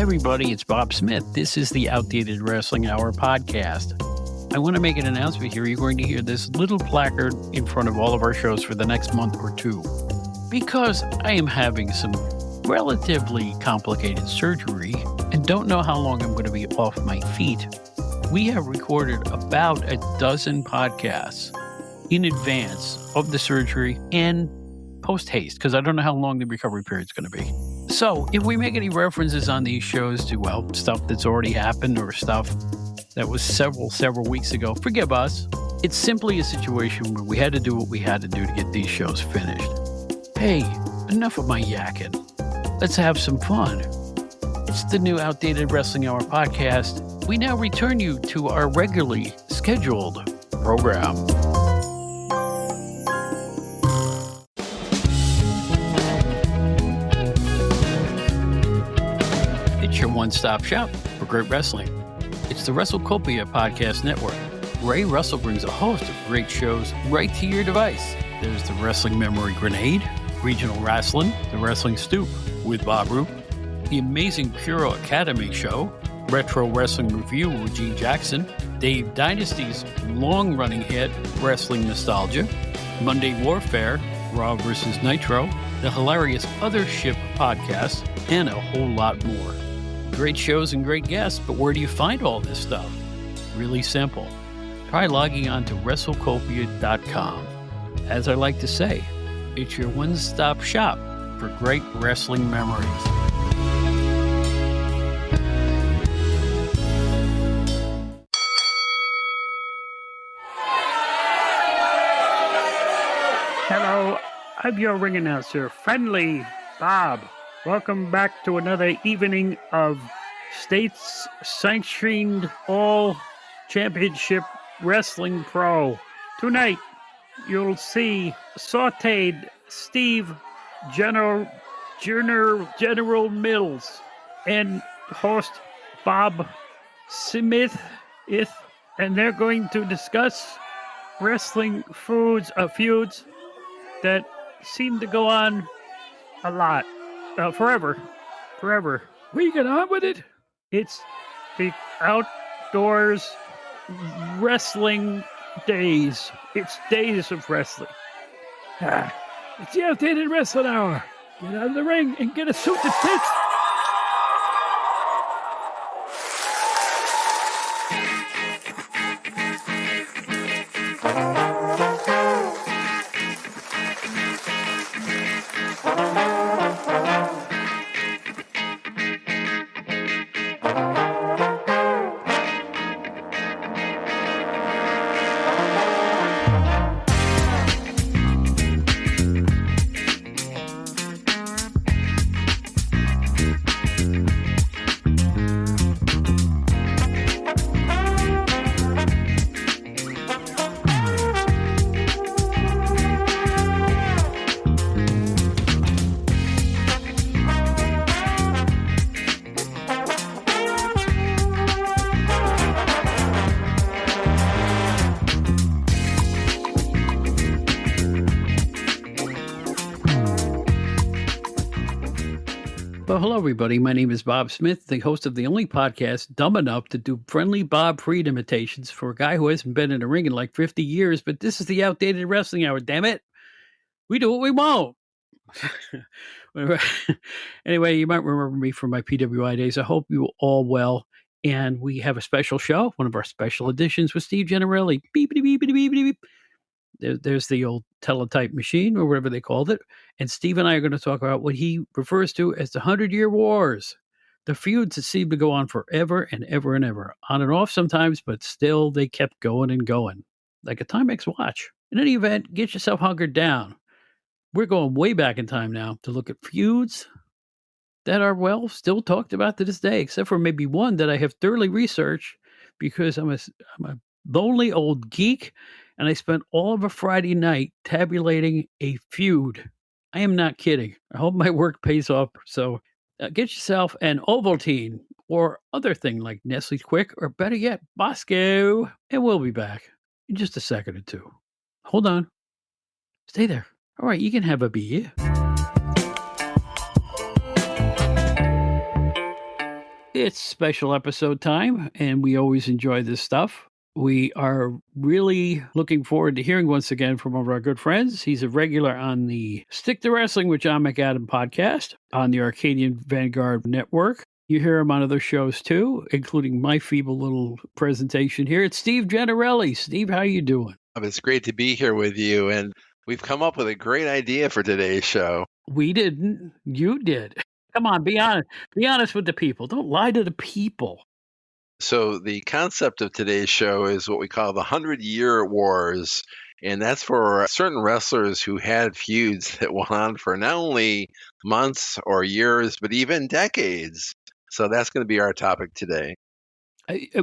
everybody, it's Bob Smith. This is the Outdated Wrestling Hour podcast. I want to make an announcement here. You're going to hear this little placard in front of all of our shows for the next month or two. Because I am having some relatively complicated surgery and don't know how long I'm going to be off my feet, we have recorded about a dozen podcasts in advance of the surgery and post-haste, because I don't know how long the recovery period is going to be. So if we make any references on these shows to, well, stuff that's already happened or stuff that was several weeks ago, forgive us. It's simply a situation where we had to do what we had to do to get these shows finished. Hey, enough of my yakking. Let's have some fun. It's the new Outdated Wrestling Hour podcast. We now return you to our regularly scheduled program. It's your one-stop shop for great wrestling. It's the WrestleCopia Podcast Network. Ray Russell brings a host of great shows right to your device. There's the Wrestling Memory Grenade, Regional Wrestling, the Wrestling Stoop with Bob Roop, the Amazing Puro Academy Show, Retro Wrestling Review with Gene Jackson, Dave Dynasty's long-running hit, Wrestling Nostalgia, Monday Warfare, Raw vs. Nitro, the hilarious Other Ship podcast, and a whole lot more. Great shows and great guests, but where do you find all this stuff? Really simple. Try logging on to WrestleCopia.com. As I like to say, it's your one-stop shop for great wrestling memories. Hello, I'm your ring announcer, Friendly Bob. Welcome back to another evening of states-sanctioned all-championship wrestling pro. Tonight, you'll see sautéed Steve General Mills and host Bob Smith, and they're going to discuss wrestling feuds that seem to go on a lot. Forever. We get on with it. It's the outdoors wrestling days. It's days of wrestling. It's the Outdated Wrestling Hour. Get out of the ring and get a suit that fits. Well, hello, everybody. My name is Bob Smith, the host of the only podcast dumb enough to do Friendly Bob Freed imitations for a guy who hasn't been in a ring in like 50 years. But this is the Outdated Wrestling Hour, damn it. We do what we want. Anyway, you might remember me from my PWI days. I hope you all well. And we have a special show, one of our special editions with Steve Gennarelli. Beepity, beepity, beepity, beep. There's the old teletype machine or whatever they called it. And Steve and I are going to talk about what he refers to as the 100-Year Wars. The feuds that seem to go on forever and ever and ever. On and off sometimes, but still they kept going and going. Like a Timex watch. In any event, get yourself hunkered down. We're going way back in time now to look at feuds that are, well, still talked about to this day, except for maybe one that I have thoroughly researched because I'm a lonely old geek. And I spent all of a Friday night tabulating a feud. I am not kidding. I hope my work pays off. So get yourself an Ovaltine or other thing like Nestle Quick, or better yet, Bosco. And we'll be back in just a second or two. Hold on. Stay there. All right, you can have a beer. it's special episode time, and we always enjoy this stuff. We are really looking forward to hearing once again from one of our good friends. He's a regular on the Stick to Wrestling with John McAdam podcast on the Arcadian Vanguard Network. You hear him on other shows too, including my feeble little presentation here. It's Steve Gennarelli. Steve, how you doing? It's great to be here with you, and we've come up with a great idea for today's show. We didn't. You did. Come on, be honest. Be honest with the people. Don't lie to the people. So the concept of today's show is what we call the 100-Year Wars, and that's for certain wrestlers who had feuds that went on for not only months or years, but even decades. So that's going to be our topic today.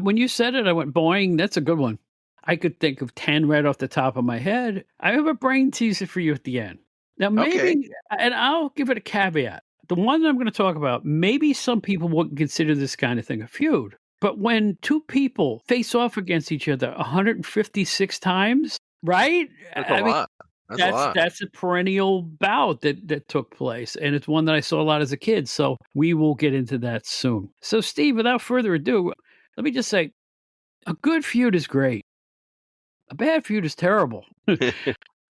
When you said it, I went, boing, that's a good one. I could think of 10 right off the top of my head. I have a brain teaser for you at the end. Now, maybe, and I'll give it a caveat. The one that I'm going to talk about, maybe some people wouldn't consider this kind of thing a feud. But when two people face off against each other 156 times, right? That's a lot. That's a perennial bout that took place. And it's one that I saw a lot as a kid. So we will get into that soon. So, Steve, without further ado, let me just say, a good feud is great. A bad feud is terrible.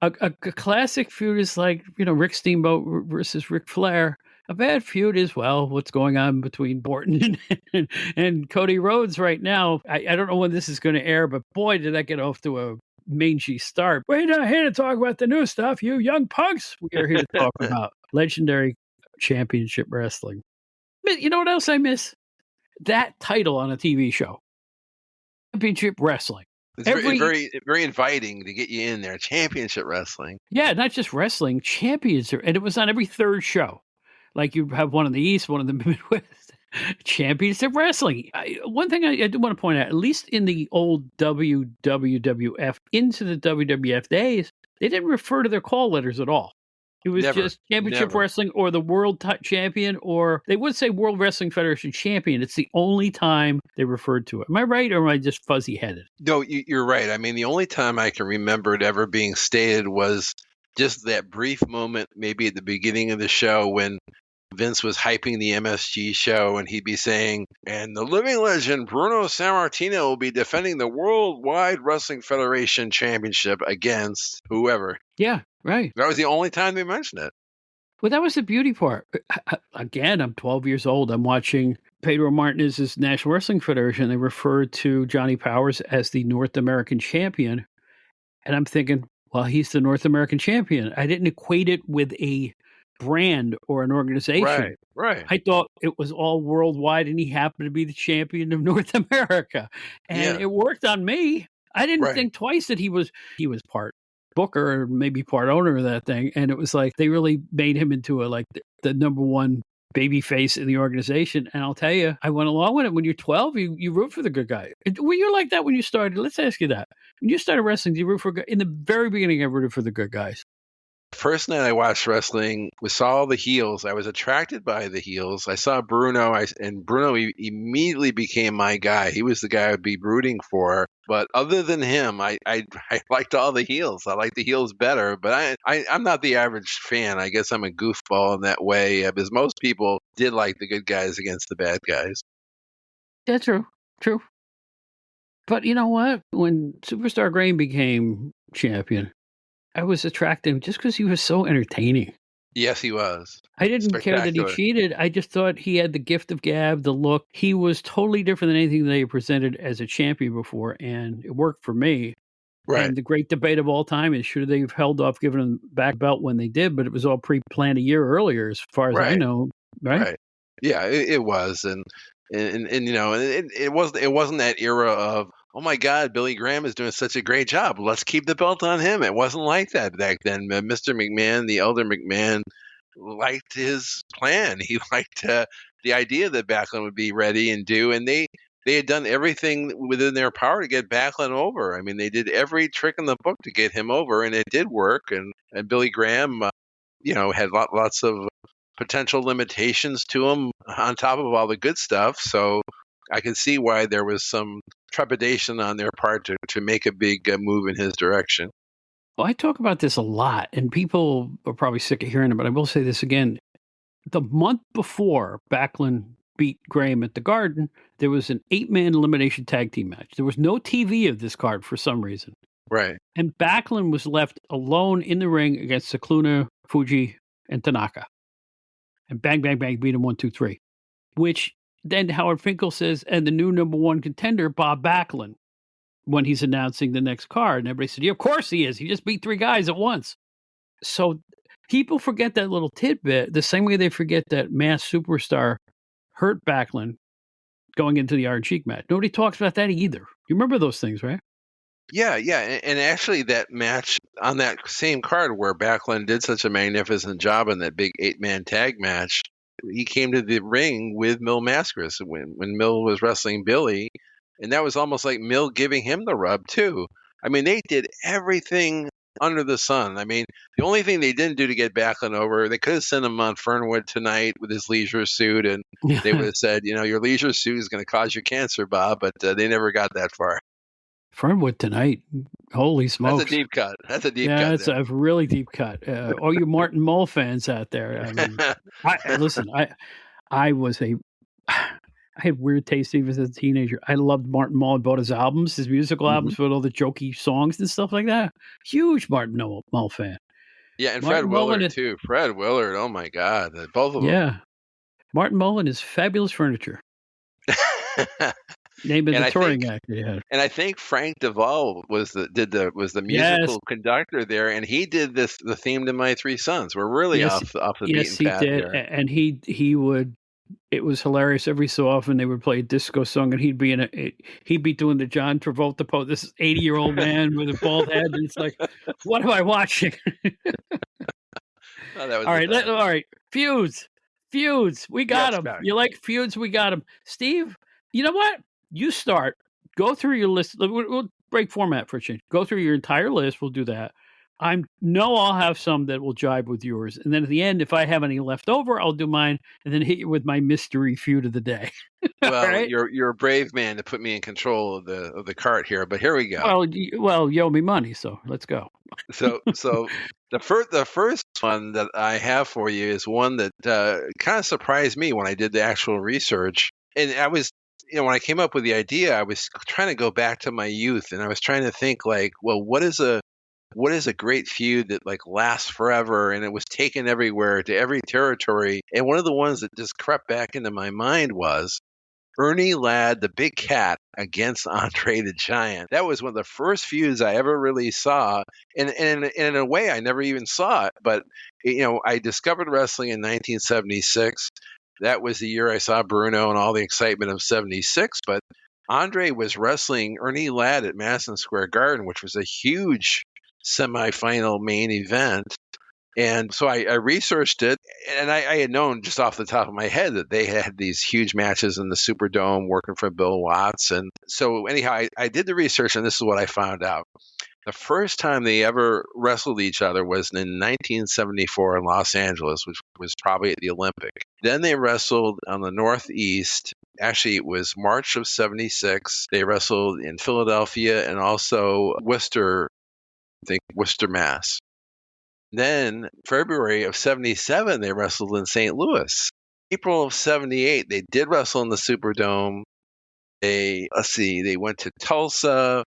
A classic feud is like, Rick Steamboat versus Ric Flair. A bad feud is, well, what's going on between Borton and Cody Rhodes right now. I don't know when this is going to air, but boy, did that get off to a mangy start. We're not here to talk about the new stuff, you young punks. We are here to talk about legendary championship wrestling. You know what else I miss? That title on a TV show. Championship wrestling. It's very inviting to get you in there. Championship wrestling. Yeah, not just wrestling, championship. And it was on every third show. Like you have one in the East, one in the Midwest. Championship wrestling. One thing I do want to point out, at least in the old WWF, into the WWF days, they didn't refer to their call letters at all. It was just championship wrestling or the world champion, or they would say World Wrestling Federation champion. It's the only time they referred to it. Am I right, or am I just fuzzy-headed? No, you're right. I mean, the only time I can remember it ever being stated was just that brief moment, maybe at the beginning of the show when Vince was hyping the MSG show, and he'd be saying, and the living legend Bruno Sammartino will be defending the Worldwide Wrestling Federation Championship against whoever. Yeah, right. That was the only time they mentioned it. Well, that was the beauty part. Again, I'm 12 years old. I'm watching Pedro Martinez's National Wrestling Federation. They referred to Johnny Powers as the North American champion. And I'm thinking, well, he's the North American champion. I didn't equate it with a brand or an organization. Right. I thought it was all worldwide, and he happened to be the champion of North America. And it worked on me. I didn't think twice that he was part booker or maybe part owner of that thing. And it was like they really made him into the number one baby face in the organization. And I'll tell you, I went along with it. When you're 12, you root for the good guy. Were you like that when you started? Let's ask you that. When you started wrestling, do you root for in the very beginning? I rooted for the good guys. First night I watched wrestling, we saw all the heels. I was attracted by the heels. I saw Bruno, and Bruno immediately became my guy. He was the guy I'd be rooting for. But other than him, I liked all the heels. I liked the heels better. But I'm not the average fan. I guess I'm a goofball in that way, because most people did like the good guys against the bad guys. Yeah, true. But you know what? When Superstar Graham became champion, I was attracted just because he was so entertaining. Yes, he was. I didn't care that he cheated. I just thought he had the gift of gab, the look. He was totally different than anything they presented as a champion before, and it worked for me. Right. And the great debate of all time is, should they have held off giving him back belt when they did? But it was all pre-planned a year earlier, as far as I know. Right? Yeah, it was, and it wasn't that era of, oh my God, Billy Graham is doing such a great job. Let's keep the belt on him. It wasn't like that back then. Mr. McMahon, the elder McMahon, liked his plan. He liked the idea that Backlund would be ready and do, and they had done everything within their power to get Backlund over. I mean, they did every trick in the book to get him over, and it did work. And Billy Graham, had lots of potential limitations to him on top of all the good stuff. So I can see why there was some trepidation on their part to make a big move in his direction. Well, I talk about this a lot, and people are probably sick of hearing it, but I will say this again. The month before Backlund beat Graham at the Garden, there was an 8-man elimination tag team match. There was no TV of this card for some reason. Right. And Backlund was left alone in the ring against Sakluna, Fuji, and Tanaka. And bang, bang, bang, beat him 1, 2, 3. Which then Howard Finkel says, and the new number one contender, Bob Backlund, when he's announcing the next card. And everybody said, yeah, of course he is. He just beat 3 guys at once. So people forget that little tidbit the same way they forget that Masked Superstar hurt Backlund going into the Iron Sheik match. Nobody talks about that either. You remember those things, right? Yeah. And actually that match on that same card where Backlund did such a magnificent job in that big 8-man tag match, he came to the ring with Mil Mascaras when Mil was wrestling Billy. And that was almost like Mil giving him the rub, too. I mean, they did everything under the sun. I mean, the only thing they didn't do to get Backlund over, they could have sent him on Fernwood tonight with his leisure suit, and they would have said, your leisure suit is going to cause you cancer, Bob, but they never got that far. Fernwood tonight. Holy smokes. That's a deep cut. That's a deep cut. Yeah, that's a really deep cut. All you Martin Mull fans out there. I mean, listen, I had weird taste even as a teenager. I loved Martin Mull and bought his albums, his musical albums with all the jokey songs and stuff like that. Huge Martin Mull fan. Yeah, and Fred Willard, too. Fred Willard, oh my God. Both of them. Yeah. Martin Mull and his Fabulous Furniture. Name of the touring act they had. And I think Frank Duvall was the musical conductor there, and he did the theme to My Three Sons. We're really off the beaten path did. here. And he would. It was hilarious. Every so often they would play a disco song, and he'd be doing the John Travolta pose. This 80-year-old man with a bald head, and it's like, what am I watching? That was all right. Feuds. We got them. You like feuds? We got them. Steve, you know what? You start. Go through your list. We'll break format for a change. Go through your entire list. We'll do that. I'll have some that will jibe with yours. And then at the end, if I have any left over, I'll do mine and then hit you with my mystery feud of the day. Well, right? you're a brave man to put me in control of the cart here, but here we go. Well, you owe me money, so let's go. So the first one that I have for you is one that kind of surprised me when I did the actual research. And I was, when I came up with the idea, I was trying to go back to my youth, and I was trying to think like, well, what is a great feud that like lasts forever, and it was taken everywhere to every territory. And one of the ones that just crept back into my mind was Ernie Ladd, the Big Cat, against Andre the Giant. That was one of the first feuds I ever really saw. And in a way, I never even saw it. But, I discovered wrestling in 1976. That was the year I saw Bruno and all the excitement of 76. But Andre was wrestling Ernie Ladd at Madison Square Garden, which was a huge semifinal main event. And so I researched it, and I had known just off the top of my head that they had these huge matches in the Superdome working for Bill Watts. And so anyhow, I did the research, and this is what I found out. The first time they ever wrestled each other was in 1974 in Los Angeles, which was probably at the Olympic. Then they wrestled on the Northeast. Actually, it was March of 76. They wrestled in Philadelphia and also Worcester, Mass. Then February of 77, they wrestled in St. Louis. April of 78, they did wrestle in the Superdome. They went to Tulsa.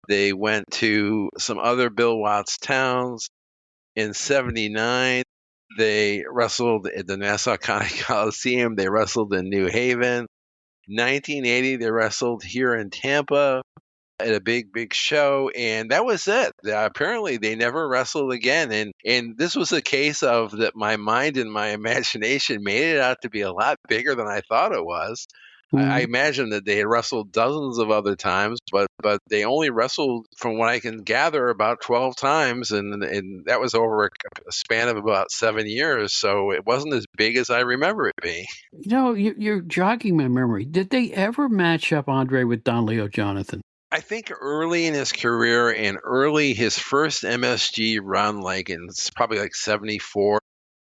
They went to some other Bill Watts towns. In 79, they wrestled at the Nassau County Coliseum. They wrestled in New Haven. 1980, they wrestled here in Tampa at a big show, and that was it. Apparently they never wrestled again, and this was a case of that my mind and my imagination made it out to be a lot bigger than I thought it was. I imagine that they had wrestled dozens of other times, but they only wrestled, from what I can gather, about 12 times, and that was over a span of about 7 years, so it wasn't as big as I remember it being. You're jogging my memory. Did they ever match up Andre with Don Leo Jonathan? I think early in his career and early his first MSG run, it's probably like 74,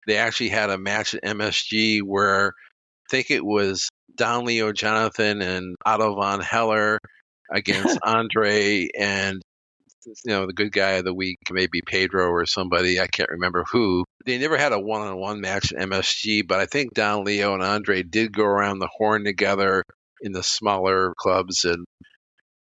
they actually had a match at MSG where I think it was Don Leo Jonathan and Otto von Heller against Andre and the good guy of the week, maybe Pedro or somebody. I can't remember who. They never had a one-on-one match at MSG, but I think Don Leo and Andre did go around the horn together in the smaller clubs,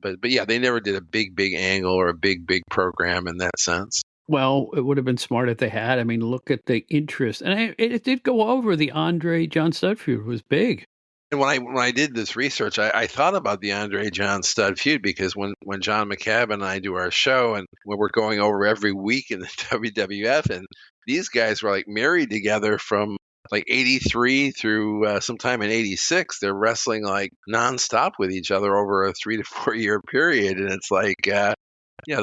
but yeah, they never did a big angle or a big program in that sense. Well, it would have been smart if they had. I mean, look at the interest, and it did go over. The Andre John Studd feud was big. And when I did this research, I thought about the Andre John Studd feud, because when John McAdam and I do our show, and when we're going over every week in the WWF, and these guys were like married together from like 83 through sometime in 86. They're wrestling like nonstop with each other over a 3 to 4 year period. And it's like, the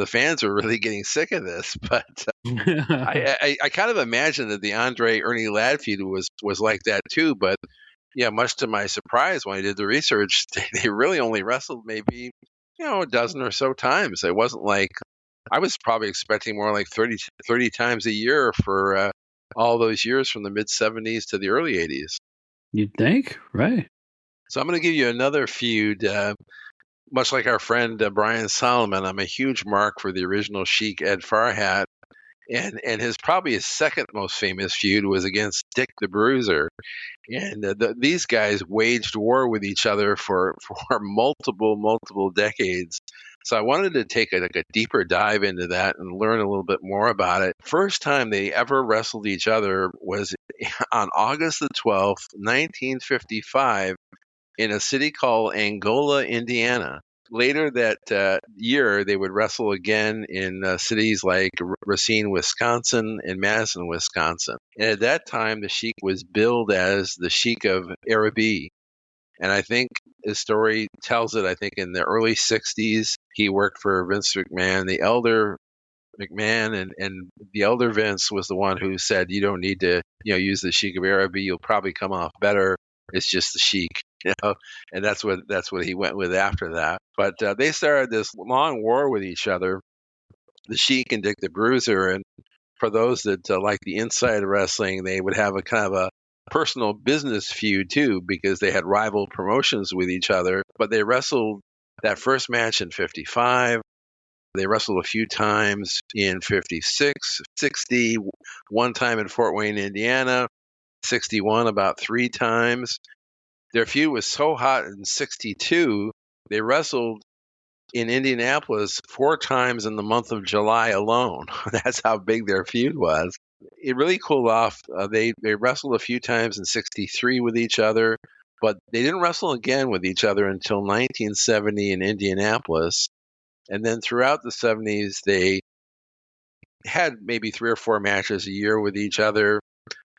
fans are really getting sick of this. But I kind of imagine that the Andre Ernie Ladd feud was like that too. But yeah, much to my surprise, when I did the research, they really only wrestled maybe, a dozen or so times. It wasn't like, I was probably expecting more like 30 times a year for all those years from the mid 70s to the early 80s. You'd think, right? So I'm going to give you another feud. Much like our friend Brian Solomon, I'm a huge mark for the original Sheik, Ed Farhat. And probably his second most famous feud was against Dick the Bruiser. And these guys waged war with each other for multiple decades. So I wanted to take a deeper dive into that and learn a little bit more about it. First time they ever wrestled each other was on August the 12th, 1955, in a city called Angola, Indiana. Later that year, they would wrestle again in cities like Racine, Wisconsin, and Madison, Wisconsin. And at that time, the Sheik was billed as the Sheik of Araby. And I think his story tells it, I think in the early 60s, he worked for Vince McMahon. The elder McMahon and the elder Vince was the one who said, you don't need to use the Sheik of Araby. You'll probably come off better. It's just the Sheik. And that's what he went with after that. But they started this long war with each other, the Sheik and Dick the Bruiser. And for those that like the inside of wrestling, they would have a kind of a personal business feud too, because they had rival promotions with each other. But they wrestled that first match in 55. They wrestled a few times in 56, 60, one time in Fort Wayne, Indiana, 61 about 3 times. Their feud was so hot in 62, they wrestled in Indianapolis 4 times in the month of July alone. That's how big their feud was. It really cooled off. They wrestled a few times in 63 with each other, but they didn't wrestle again with each other until 1970 in Indianapolis. And then throughout the 70s, they had maybe 3 or 4 matches a year with each other.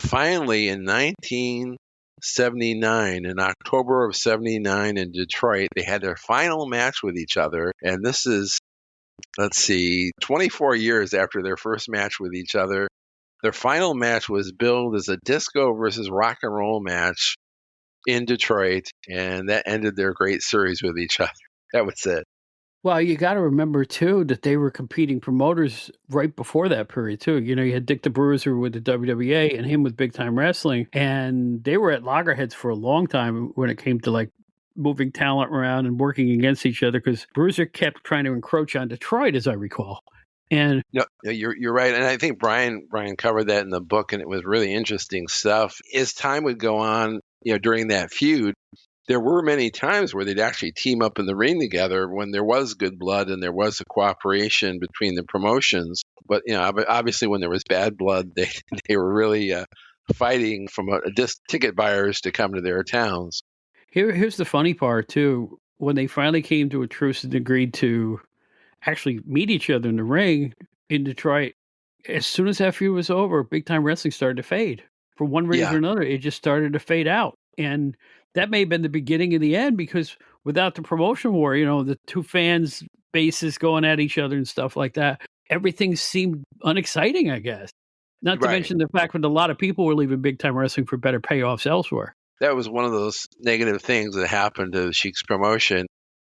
Finally, in 1979, in October of 79 in Detroit, they had their final match with each other. And this is, 24 years after their first match with each other. Their final match was billed as a disco versus rock and roll match in Detroit. And that ended their great series with each other. That was it. Well, you got to remember, too, that they were competing promoters right before that period, too. You had Dick the Bruiser with the WWA and him with Big Time Wrestling. And they were at loggerheads for a long time when it came to, like, moving talent around and working against each other, because Bruiser kept trying to encroach on Detroit, as I recall. And no, you're right. And I think Brian covered that in the book, and it was really interesting stuff. As time would go on, during that feud, there were many times where they'd actually team up in the ring together when there was good blood and there was a cooperation between the promotions. But, obviously when there was bad blood, they were really fighting from ticket buyers to come to their towns. Here's the funny part, too. When they finally came to a truce and agreed to actually meet each other in the ring in Detroit, as soon as that feud was over, Big Time Wrestling started to fade. For one reason or another, it just started to fade out. And that may have been the beginning of the end, because without the promotion war, the two fans' bases going at each other and stuff like that, everything seemed unexciting, I guess. Not to mention the fact that a lot of people were leaving Big Time Wrestling for better payoffs elsewhere. That was one of those negative things that happened to Sheik's promotion.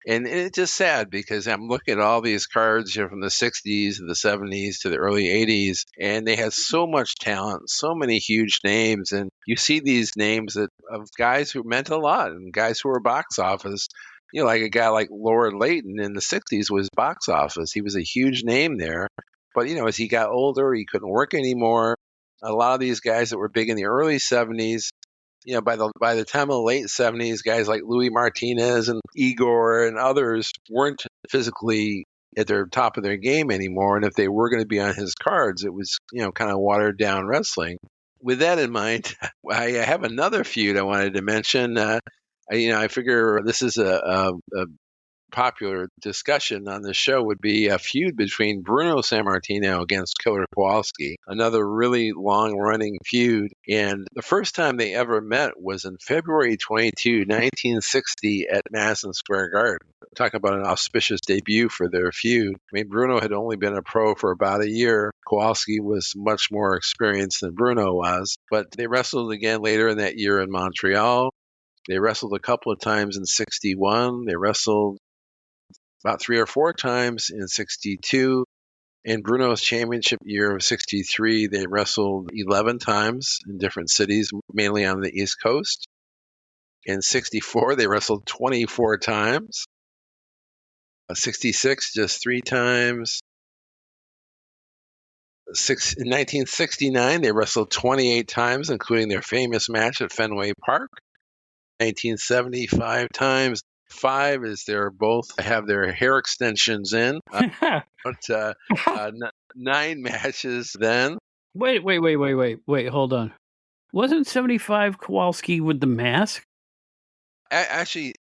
And it's just sad, because I'm looking at all these cards from the 60s to the 70s to the early 80s, and they had so much talent, so many huge names. And you see these names of guys who meant a lot and guys who were box office, like a guy like Lord Layton in the 60s was box office. He was a huge name there. But, as he got older, he couldn't work anymore. A lot of these guys that were big in the early 70s, by the time of the late 70s, guys like Louis Martinez and Igor and others weren't physically at their top of their game anymore. And if they were going to be on his cards, it was, kind of watered down wrestling. With that in mind, I have another feud I wanted to mention. I figure this is a popular discussion on the show would be a feud between Bruno Sammartino against Killer Kowalski, another really long-running feud. And the first time they ever met was in February 22, 1960 at Madison Square Garden. Talk about an auspicious debut for their feud. I mean, Bruno had only been a pro for about a year. Kowalski was much more experienced than Bruno was, but they wrestled again later in that year in Montreal. They wrestled a couple of times in 61. They wrestled about 3 or 4 times in 62. In Bruno's championship year of 63, they wrestled 11 times in different cities, mainly on the East Coast. In 64, they wrestled 24 times. 66, just 3 times. In 1969, they wrestled 28 times, including their famous match at Fenway Park. 1975 times. 5 is they're both have their hair extensions in. But 9 matches then. Wait, hold on. Wasn't 75 Kowalski with the mask? Actually,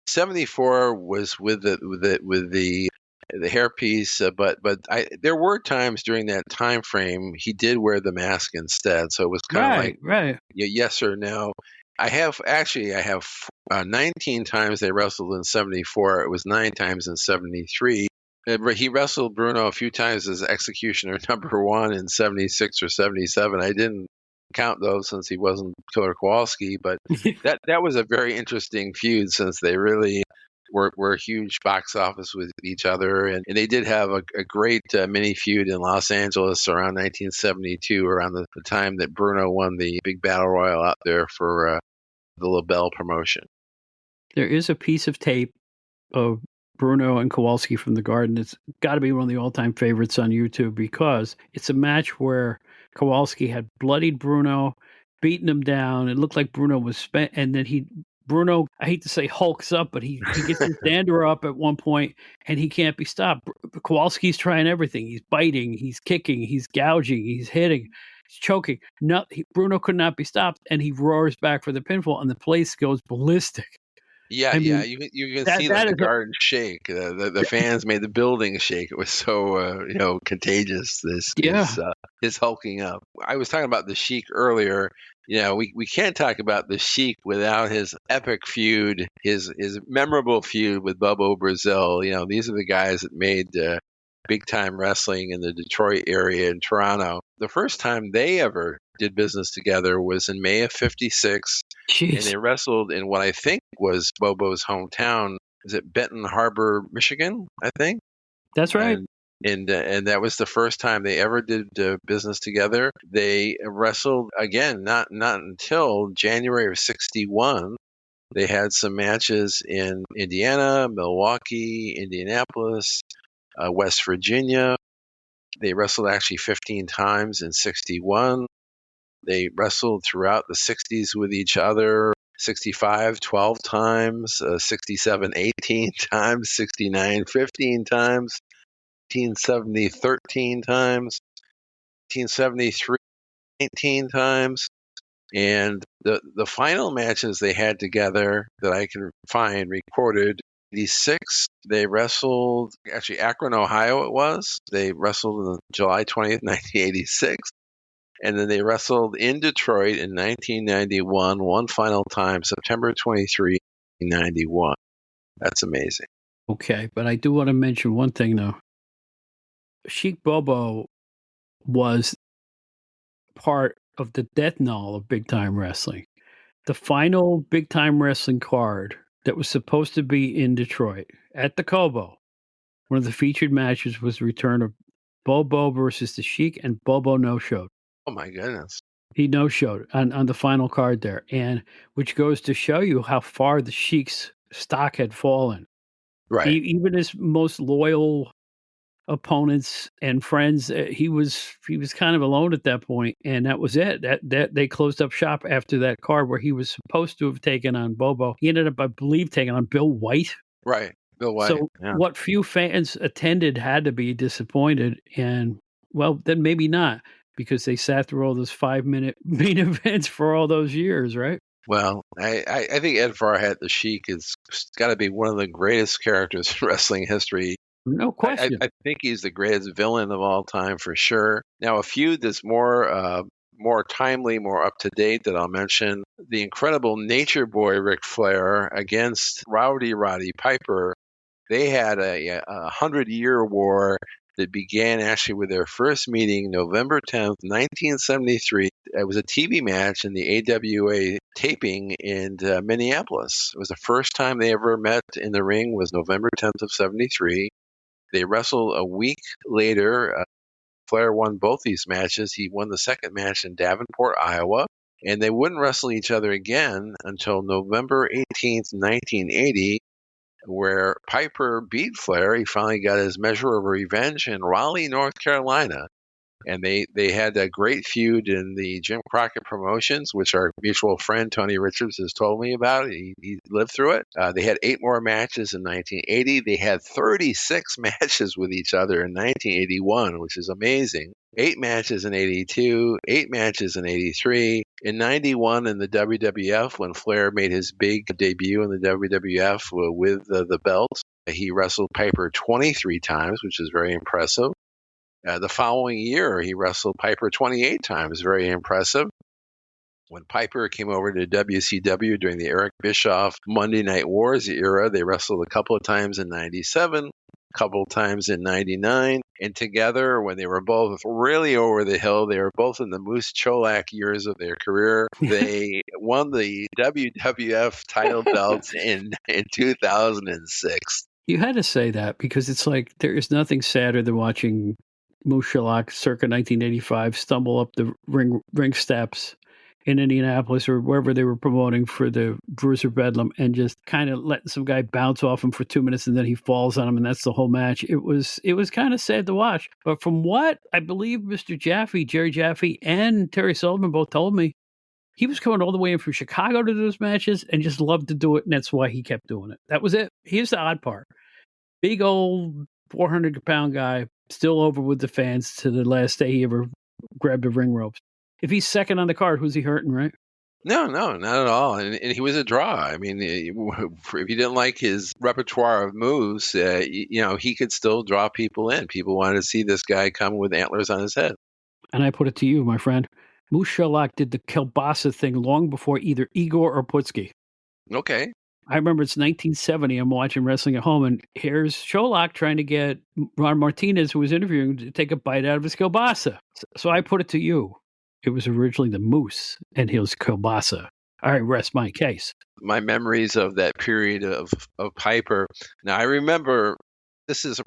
74 was with the hairpiece, but there were times during that time frame he did wear the mask instead, so it was kind of like right. Yes or no. I have 19 times they wrestled in 74. It was 9 times in 73. He wrestled Bruno a few times as Executioner #1 in 76 or 77. I didn't count those since he wasn't Killer Kowalski, but that was a very interesting feud since they really were huge box office with each other. And they did have a great mini feud in Los Angeles around 1972, around the time that Bruno won the big battle royal out there for the LaBelle promotion. There is a piece of tape of Bruno and Kowalski from the Garden. It's got to be one of the all-time favorites on YouTube because it's a match where Kowalski had bloodied Bruno, beaten him down. It looked like Bruno was spent, and then Bruno, I hate to say hulks up, but he gets his dander up at one point, and he can't be stopped. Kowalski's trying everything. He's biting, he's kicking, he's gouging, he's hitting, he's choking. Bruno could not be stopped, and he roars back for the pinfall, and the place goes ballistic. Yeah, you can see like the garden shake. The fans made the building shake. It was so contagious. His hulking up. I was talking about the Sheik earlier. We can't talk about the Sheik without his epic feud, his memorable feud with Bobo Brazil. These are the guys that made big time wrestling in the Detroit area in Toronto. The first time they ever did business together was in May of '56. Jeez. And they wrestled in what I think was Bobo's hometown. Is it Benton Harbor, Michigan? I think that's right. And that was the first time they ever did business together. They wrestled again, not until January of '61. They had some matches in Indiana, Milwaukee, Indianapolis, West Virginia. They wrestled actually 15 times in '61. They wrestled throughout the 60s with each other. 65, 12 times, 67, 18 times, 69, 15 times, 1970, 13 times, 1973, 19 times. And the final matches they had together that I can find recorded, 86, they wrestled, actually Akron, Ohio it was. They wrestled on July 20th, 1986. And then they wrestled in Detroit in 1991, one final time, September 23, 1991. That's amazing. Okay, but I do want to mention one thing, though. Sheik Bobo was part of the death knell of Big Time Wrestling. The final Big Time Wrestling card that was supposed to be in Detroit at the Cobo, one of the featured matches was the return of Bobo versus the Sheik, and Bobo no-showed. Oh, my goodness. He no-showed on the final card there, and which goes to show you how far the Sheik's stock had fallen. Right. Even his most loyal opponents and friends, he was kind of alone at that point, and that was it. That they closed up shop after that card where he was supposed to have taken on Bobo. He ended up, I believe, taking on Bill White. Right. Bill White. So Yeah. what few fans attended had to be disappointed, and well, then maybe not, because they sat through all those 5-minute main events for all those years, right? Well, I think Ed Farhat, the Sheik, has got to be one of the greatest characters in wrestling history. No question. I think he's the greatest villain of all time for sure. Now, a feud that's more timely, more up to date that I'll mention: the incredible Nature Boy Ric Flair against Rowdy Roddy Piper. They had a 100-year war that began actually with their first meeting November 10th, 1973. It was a TV match in the AWA taping in Minneapolis. It was the first time they ever met in the ring, was November 10th of 73. They wrestled a week later. Flair won both these matches. He won the second match in Davenport, Iowa, and they wouldn't wrestle each other again until November 18th, 1980, where Piper beat Flair. He finally got his measure of revenge in Raleigh, North Carolina. And they had a great feud in the Jim Crockett Promotions, which our mutual friend Tony Richards has told me about. He lived through it. They had 8 more matches in 1980. They had 36 matches with each other in 1981, which is amazing. 8 matches in 82, 8 matches in 83. In 91 in the WWF, when Flair made his big debut in the WWF with the belt, he wrestled Piper 23 times, which is very impressive. The following year, he wrestled Piper 28 times, very impressive. When Piper came over to WCW during the Eric Bischoff Monday Night Wars era, they wrestled a couple of times in 97, a couple of times in 99. And together, when they were both really over the hill, they were both in the Moose Cholak years of their career. They won the WWF title belts in 2006. You had to say that, because it's like there is nothing sadder than watching Moose Sherlock circa 1985 stumble up the ring steps in Indianapolis or wherever they were promoting for the Bruiser Bedlam and just kind of letting some guy bounce off him for 2 minutes and then he falls on him and that's the whole match. It was kind of sad to watch. But from what I believe Mr. Jaffe, Jerry Jaffe, and Terry Sullivan both told me, he was coming all the way in from Chicago to those matches and just loved to do it, and that's why he kept doing it. That was it. Here's the odd part. Big old 400-pound guy, still over with the fans to the last day he ever grabbed the ring ropes. If he's second on the card, who's he hurting, right? No, not at all. And he was a draw. I mean, if you didn't like his repertoire of moves, he could still draw people in. People wanted to see this guy come with antlers on his head. And I put it to you, my friend. Moose Sherlock did the kielbasa thing long before either Igor or Putski. Okay. I remember it's 1970. I'm watching wrestling at home, and here's Sherlock trying to get Ron Martinez, who was interviewing, to take a bite out of his kielbasa. So I put it to you. It was originally the Moose and his kielbasa. I rest my case. My memories of that period of Piper. Now, I remember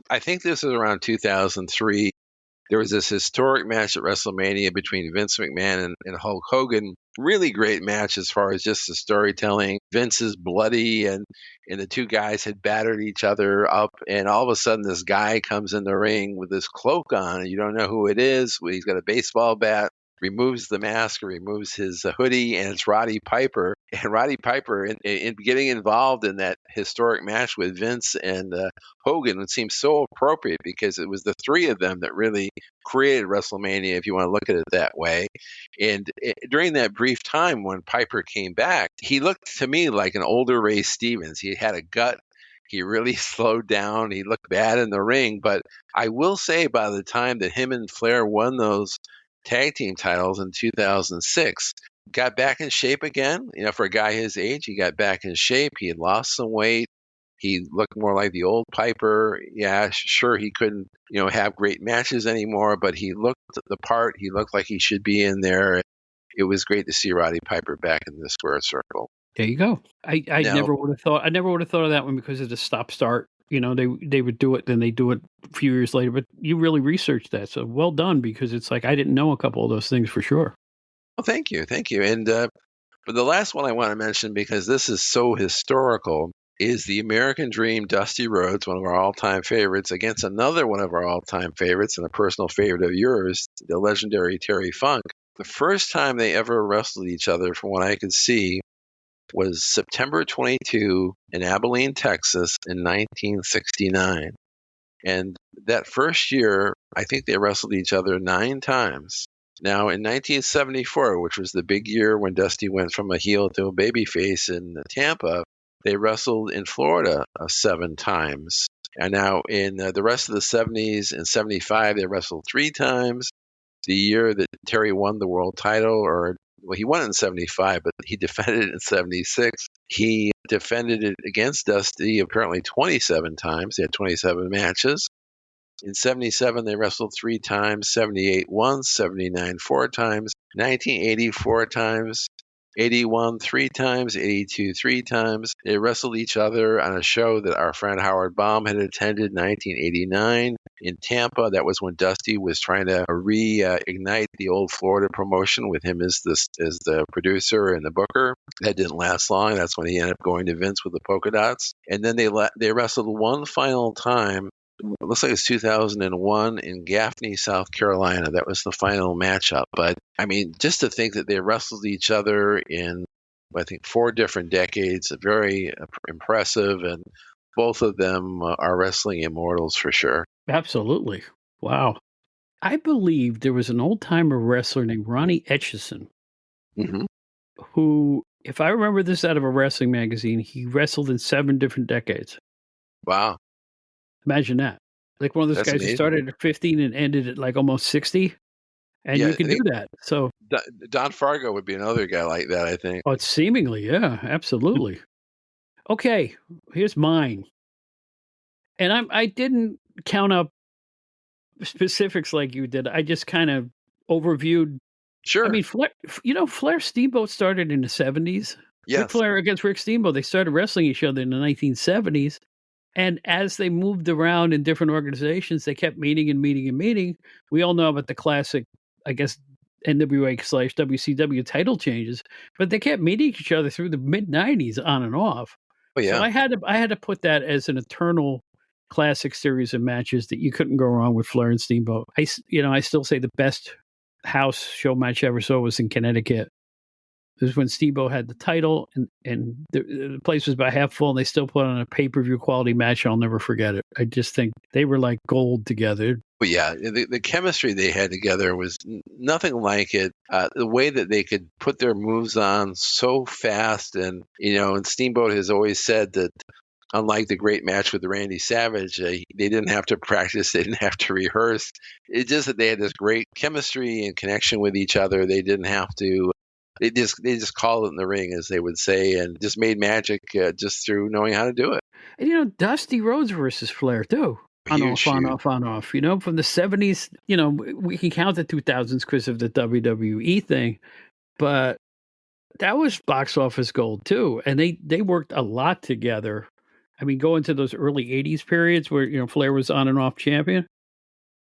I think this is around 2003. There was this historic match at WrestleMania between Vince McMahon and Hulk Hogan. Really great match as far as just the storytelling. Vince is bloody and the two guys had battered each other up. And all of a sudden, this guy comes in the ring with this cloak on. And you don't know who it is. He's got a baseball bat. Removes the mask, removes his hoodie, and it's Roddy Piper. And Roddy Piper, in getting involved in that historic match with Vince and Hogan, would seem so appropriate because it was the three of them that really created WrestleMania, if you want to look at it that way. And during that brief time when Piper came back, he looked to me like an older Ray Stevens. He had a gut. He really slowed down. He looked bad in the ring. But I will say by the time that him and Flair won those tag team titles in 2006, got back in shape again. For a guy his age, he got back in shape. He had lost some weight. He looked more like the old Piper. Yeah, sure, he couldn't, have great matches anymore, but he looked the part. He looked like he should be in there. It was great to see Roddy Piper back in the square circle. There you go. I never would have thought. I never would have thought of that one because of the stop-start. They would do it, then they do it a few years later. But you really researched that, so well done, because it's like I didn't know a couple of those things for sure. Well, thank you. And but the last one I want to mention, because this is so historical, is the American Dream Dusty Rhodes, one of our all-time favorites, against another one of our all-time favorites and a personal favorite of yours, the legendary Terry Funk. The first time they ever wrestled each other, from what I could see, was September 22 in Abilene, Texas in 1969. And that first year, I think they wrestled each other 9 times. Now, in 1974, which was the big year when Dusty went from a heel to a babyface in Tampa, they wrestled in Florida 7 times. And now in the rest of the 70s and 75, they wrestled 3 times. The year that Terry won the world title, he won it in 75, but he defended it in 76. He defended it against Dusty apparently 27 times. They had 27 matches. In 77, they wrestled 3 times, 78 once, 79 4 times, 1980 4 times, 81 3 times, 82 3 times. They wrestled each other on a show that our friend Howard Baum had attended in 1989 in Tampa. That was when Dusty was trying to reignite the old Florida promotion with him as the producer and the booker. That didn't last long. That's when he ended up going to Vince with the polka dots. And then they wrestled one final time. It looks like it's 2001 in Gaffney, South Carolina. That was the final matchup. But, I mean, just to think that they wrestled each other in, I think, 4 different decades, very impressive. And both of them are wrestling immortals for sure. Absolutely. Wow. I believe there was an old-timer wrestler named Ronnie Etchison, who, if I remember this out of a wrestling magazine, he wrestled in 7 different decades. Wow. Imagine that. Like one of those guys who started at 15 and ended at like almost 60. And you can do that. So Don Fargo would be another guy like that, I think. Oh, it's seemingly, yeah, absolutely. Okay, here's mine. And I didn't count up specifics like you did. I just kind of overviewed. Sure. I mean, Flair Steamboat started in the 70s. Yes. Ric Flair against Rick Steamboat. They started wrestling each other in the 1970s. And as they moved around in different organizations, they kept meeting and meeting and meeting. We all know about the classic, I guess, NWA/WCW title changes, but they kept meeting each other through the mid 90s on and off. Oh, yeah. So I had to put that as an eternal classic series of matches that you couldn't go wrong with Flair and Steamboat. I still say the best house show match I ever saw was in Connecticut. This was when Steamboat had the title, and the place was about half full, and they still put on a pay-per-view quality match. I'll never forget it. I just think they were like gold together. But yeah, the chemistry they had together was nothing like it. The way that they could put their moves on so fast, and and Steamboat has always said that, unlike the great match with Randy Savage, they didn't have to practice, they didn't have to rehearse. It's just that they had this great chemistry and connection with each other. They didn't have to. They just called it in the ring, as they would say, and just made magic just through knowing how to do it. And Dusty Rhodes versus Flair too. On off. From the 70s, we can count the 2000s because of the WWE thing, but that was box office gold too. And they worked a lot together. I mean, go into those early 80s periods where, Flair was on and off champion.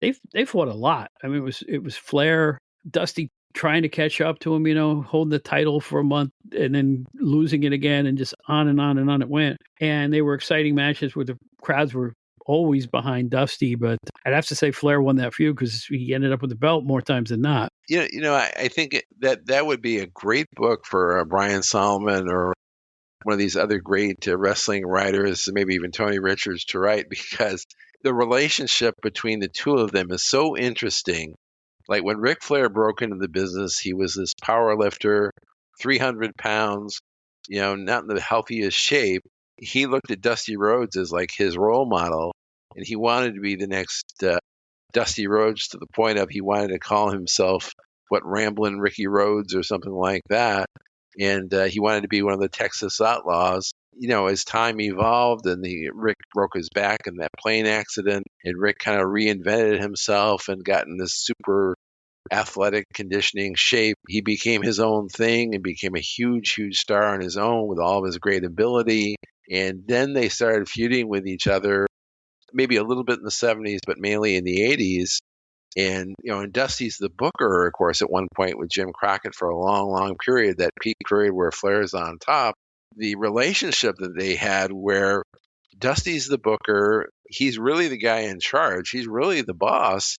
They fought a lot. I mean, it was Flair, Dusty trying to catch up to him, holding the title for a month and then losing it again, and just on and on and on it went. And they were exciting matches where the crowds were always behind Dusty, but I'd have to say Flair won that feud because he ended up with the belt more times than not. I think that would be a great book for Brian Solomon or one of these other great wrestling writers, maybe even Tony Richards, to write, because the relationship between the two of them is so interesting. Like when Ric Flair broke into the business, he was this power lifter, 300 pounds, not in the healthiest shape. He looked at Dusty Rhodes as like his role model, and he wanted to be the next Dusty Rhodes, to the point of he wanted to call himself Ramblin' Ricky Rhodes or something like that. And he wanted to be one of the Texas Outlaws. As time evolved and Rick broke his back in that plane accident, and Rick kind of reinvented himself and got in this super athletic conditioning shape, he became his own thing and became a huge, huge star on his own with all of his great ability. And then they started feuding with each other, maybe a little bit in the 70s, but mainly in the 80s. And, and Dusty's the booker, of course, at one point with Jim Crockett for a long, long period, that peak period where Flair's on top. the relationship that they had where Dusty's the booker, he's really the guy in charge, he's really the boss,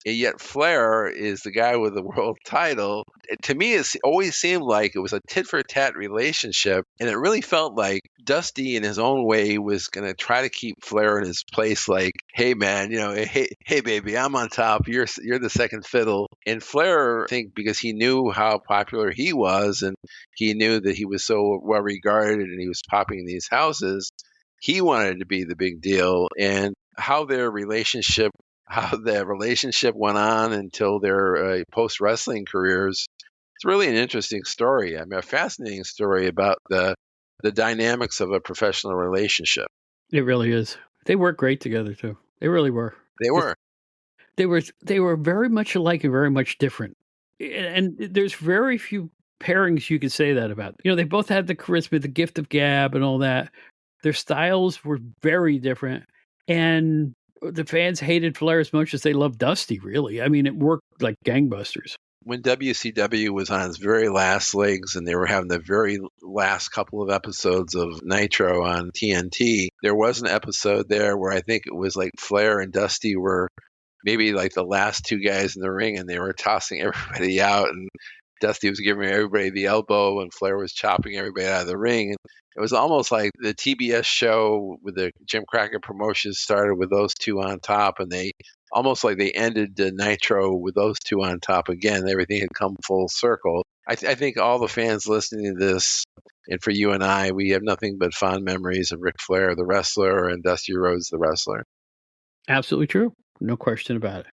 and yet Flair is the guy with the world title. To me, it always seemed like it was a tit for tat relationship, and it really felt like Dusty, in his own way, was going to try to keep Flair in his place. Like, hey man, hey baby, I'm on top. You're the second fiddle. And Flair, I think, because he knew how popular he was, and he knew that he was so well regarded, and he was popping these houses, he wanted to be the big deal. And how the relationship went on until their post wrestling careers. It's really an interesting story. I mean, a fascinating story about the dynamics of a professional relationship. It really is. They work great together too. They really were. They were. They were very much alike and very much different. And there's very few pairings you could say that about. They both had the charisma, the gift of gab, and all that. Their styles were very different, and the fans hated Flair as much as they loved Dusty, really. I mean, it worked like gangbusters. When WCW was on its very last legs and they were having the very last couple of episodes of Nitro on TNT, there was an episode there where I think it was like Flair and Dusty were maybe like the last two guys in the ring, and they were tossing everybody out, and Dusty was giving everybody the elbow, and Flair was chopping everybody out of the ring. And it was almost like the TBS show with the Jim Crockett Promotions started with those two on top, and they almost like they ended the Nitro with those two on top again. Everything had come full circle. I think all the fans listening to this, and for you and I, we have nothing but fond memories of Ric Flair, the wrestler, and Dusty Rhodes, the wrestler. Absolutely true. No question about it.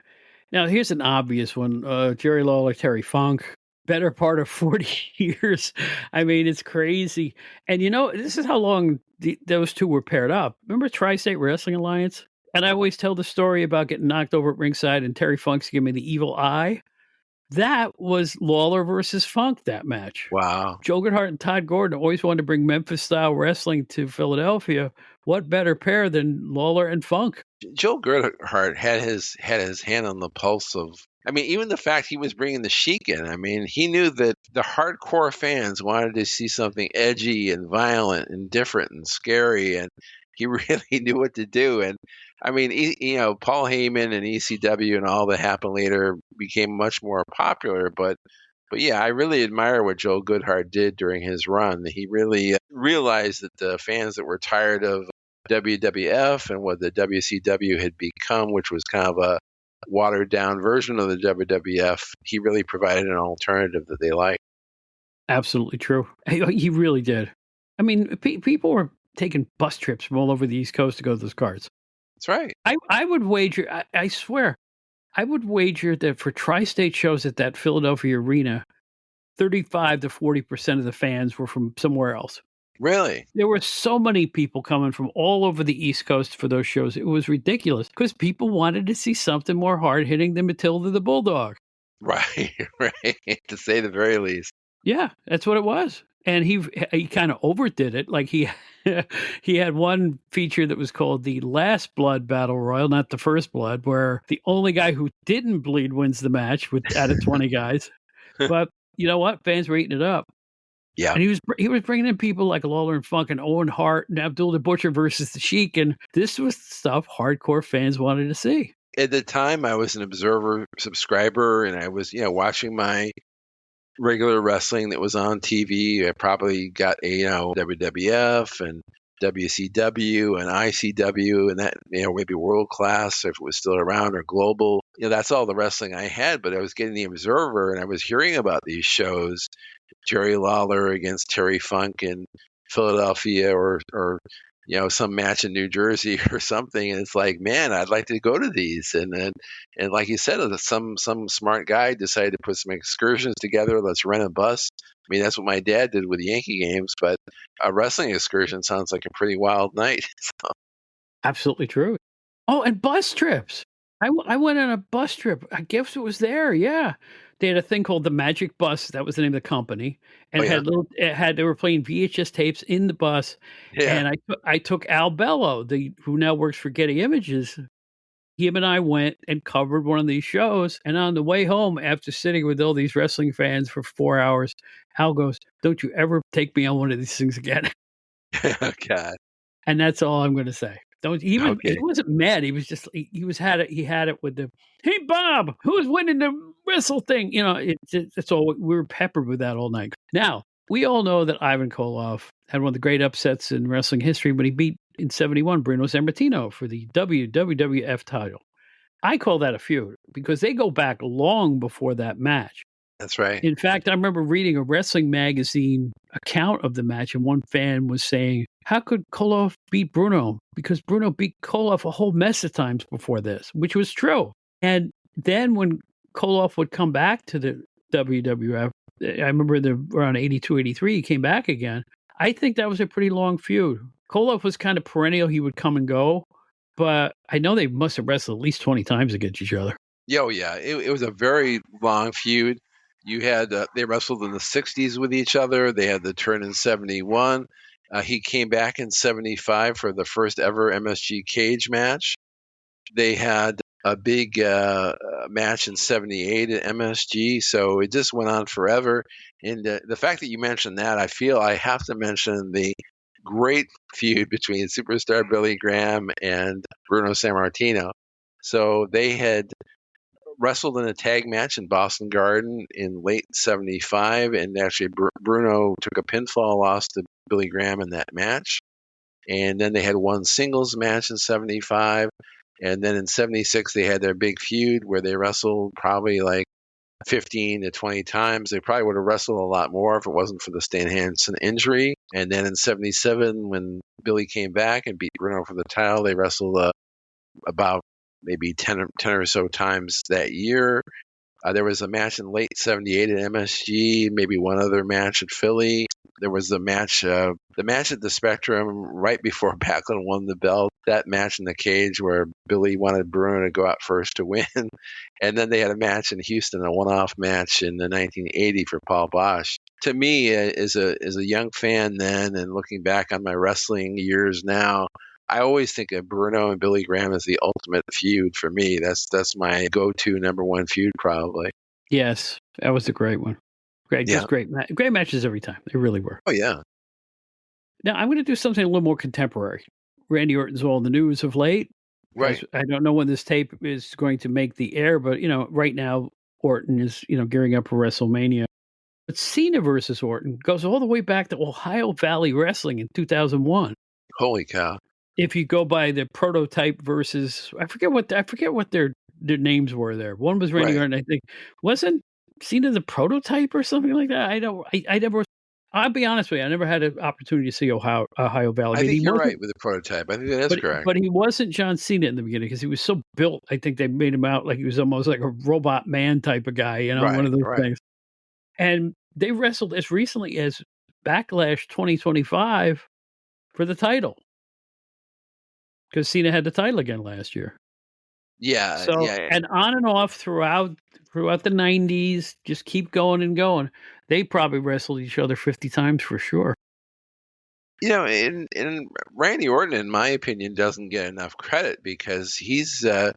Now, here's an obvious one. Jerry Lawler, Terry Funk. Better part of 40 years. I mean, it's crazy. And this is how long those two were paired up. Remember Tri-State Wrestling Alliance? And I always tell the story about getting knocked over at ringside and Terry Funk's giving me the evil eye. That was Lawler versus Funk, that match. Wow. Joe Goodhart and Todd Gordon always wanted to bring Memphis-style wrestling to Philadelphia. What better pair than Lawler and Funk? Joe Goodhart had his hand on the pulse of, I mean, even the fact he was bringing the Sheik in. I mean, he knew that the hardcore fans wanted to see something edgy and violent and different and scary, and he really knew what to do. And I mean, Paul Heyman and ECW and all that happened later became much more popular, but yeah, I really admire what Joe Goodhart did during his run. He really realized that the fans that were tired of WWF and what the WCW had become, which was kind of a watered down version of the WWF, he really provided an alternative that they liked. Absolutely true. He really did. I mean, people were taking bus trips from all over the East Coast to go to those cards. That's right. I would wager, I swear, I would wager that for tri-state shows at that Philadelphia arena, 35 to 40% of the fans were from somewhere else. Really? There were so many people coming from all over the East Coast for those shows. It was ridiculous because people wanted to see something more hard-hitting than Matilda the Bulldog. Right, right, to say the very least. Yeah, that's what it was. And he kind of overdid it. Like he had one feature that was called the Last Blood Battle Royal, not the First Blood, where the only guy who didn't bleed wins the match out of 20 guys. But you know what? Fans were eating it up. Yeah. And he was bringing in people like Lawler and Funk and Owen Hart and Abdul the Butcher versus the Sheik. And this was stuff hardcore fans wanted to see. At the time, I was an Observer subscriber, and I was, watching my regular wrestling that was on TV. I probably got WWF and WCW and ICW and that, maybe World Class if it was still around, or Global. That's all the wrestling I had, but I was getting the Observer and I was hearing about these shows. Jerry Lawler against Terry Funk in Philadelphia, or some match in New Jersey or something, and it's like, man, I'd like to go to these. And like you said, some smart guy decided to put some excursions together. Let's rent a bus. I mean, that's what my dad did with the Yankee games, but a wrestling excursion sounds like a pretty wild night. So. Absolutely true. Oh, and bus trips. I went on a bus trip. I guess it was there. Yeah. They had a thing called the Magic Bus. That was the name of the company. And they were playing VHS tapes in the bus. Yeah. And I took Al Bello, who now works for Getty Images. Him and I went and covered one of these shows. And on the way home, after sitting with all these wrestling fans for 4 hours, Al goes, don't you ever take me on one of these things again. Oh, God. And that's all I'm going to say. Don't he Okay. wasn't mad. He was just he had it with the, hey Bob, who's winning the wrestle thing? You know, it's all we were peppered with that all night. Now we all know that Ivan Koloff had one of the great upsets in wrestling history when he beat in '71 Bruno Sammartino for the WWF title. I call that a feud because they go back long before that match. That's right. In fact, I remember reading a wrestling magazine account of the match, and one fan was saying, how could Koloff beat Bruno? Because Bruno beat Koloff a whole mess of times before this, which was true. And then when Koloff would come back to the WWF, I remember around 82, 83, he came back again. I think that was a pretty long feud. Koloff was kind of perennial. He would come and go, but I know they must have wrestled at least 20 times against each other. Yeah, it was a very long feud. You had they wrestled in the '60s with each other. They had the turn in '71. He came back in '75 for the first ever MSG cage match. They had a big match in '78 at MSG. So it just went on forever. And the fact that you mentioned that, I feel I have to mention the great feud between superstar Billy Graham and Bruno Sammartino. So they had wrestled in a tag match in Boston Garden in late '75, and actually Bruno took a pinfall loss to Billy Graham in that match. And then they had one singles match in '75, and then in '76 they had their big feud where they wrestled probably like 15 to 20 times. They probably would have wrestled a lot more if it wasn't for the Stan Hansen injury. And then in '77, when Billy came back and beat Bruno for the title, they wrestled about maybe 10 or so times that year. There was a match in late '78 at MSG, maybe one other match at Philly. There was the match at the Spectrum right before Backlund won the belt. That match in the cage where Billy wanted Bruno to go out first to win. And then they had a match in Houston, a one-off match in the 1980 for Paul Bosch. To me, as a young fan then, and looking back on my wrestling years now, I always think of Bruno and Billy Graham as the ultimate feud for me. That's my go-to number one feud, probably. Yes, that was a great one. Great, Yeah. just great matches every time. They really were. Oh yeah. Now I'm going to do something a little more contemporary. Randy Orton's all in the news of late. Right. I don't know when this tape is going to make the air, but right now Orton is gearing up for WrestleMania. But Cena versus Orton goes all the way back to Ohio Valley Wrestling in 2001. Holy cow. If you go by the Prototype versus, I forget what their names were there. One was Randy Orton, I think. Wasn't Cena the Prototype or something like that? I never. I'll be honest with you. I never had an opportunity to see Ohio Valley. I think you're right with the Prototype. I think that is correct. But he wasn't John Cena in the beginning because he was so built. I think they made him out like he was almost like a robot man type of guy. One of those things. And they wrestled as recently as Backlash 2025 for the title. Because Cena had the title again last year. Yeah. So and on and off throughout the 90s, just keep going and going. They probably wrestled each other 50 times for sure. And Randy Orton, in my opinion, doesn't get enough credit because he's had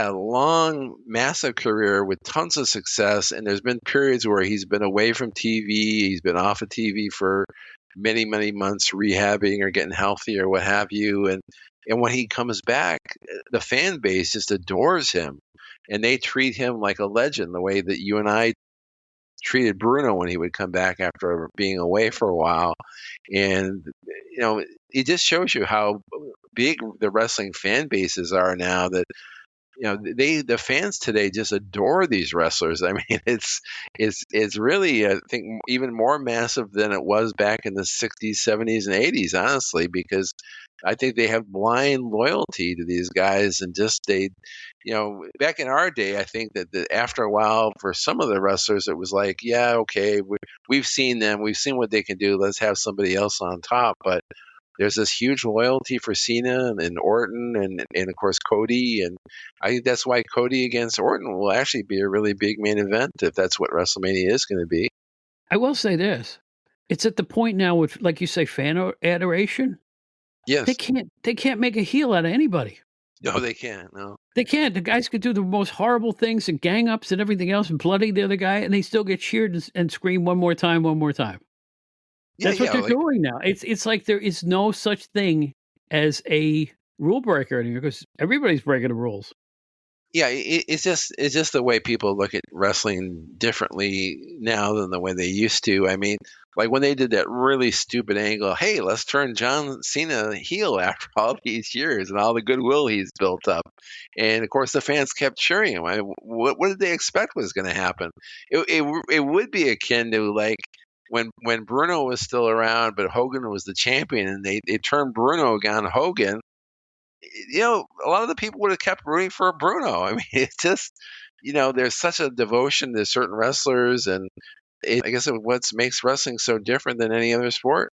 a long, massive career with tons of success, and there's been periods where he's been away from TV, he's been off of TV for many, many months rehabbing or getting healthy or what have you, and when he comes back, the fan base just adores him, and they treat him like a legend the way that you and I treated Bruno when he would come back after being away for a while. And, it just shows you how big the wrestling fan bases are now that, the fans today just adore these wrestlers. I mean, it's really, I think, even more massive than it was back in the 60s, 70s, and 80s, honestly, because I think they have blind loyalty to these guys, and just back in our day, I think that after a while, for some of the wrestlers, it was like, yeah, okay, we've seen them, we've seen what they can do, let's have somebody else on top. But there's this huge loyalty for Cena and Orton and of course Cody, and I think that's why Cody against Orton will actually be a really big main event if that's what WrestleMania is going to be. I will say this: it's at the point now with, like you say, fan adoration. Yes, they can't make a heel out of anybody. No, they can't. No, they can't. The guys could do the most horrible things and gang ups and everything else and bloody the other guy, and they still get cheered and scream one more time. Yeah, That's what yeah, they're like doing now. It's like there is no such thing as a rule breaker anymore because everybody's breaking the rules. yeah, it's just the way people look at wrestling differently now than the way they used to. I mean, like when they did that really stupid angle, hey, let's turn John Cena heel after all these years and all the goodwill he's built up, and of course the fans kept cheering him. What did they expect was going to happen? It would be akin to like when Bruno was still around, but Hogan was the champion, and they turned Bruno on Hogan. A lot of the people would have kept rooting for Bruno. I mean, it's just, there's such a devotion to certain wrestlers, and I guess what makes wrestling so different than any other sport.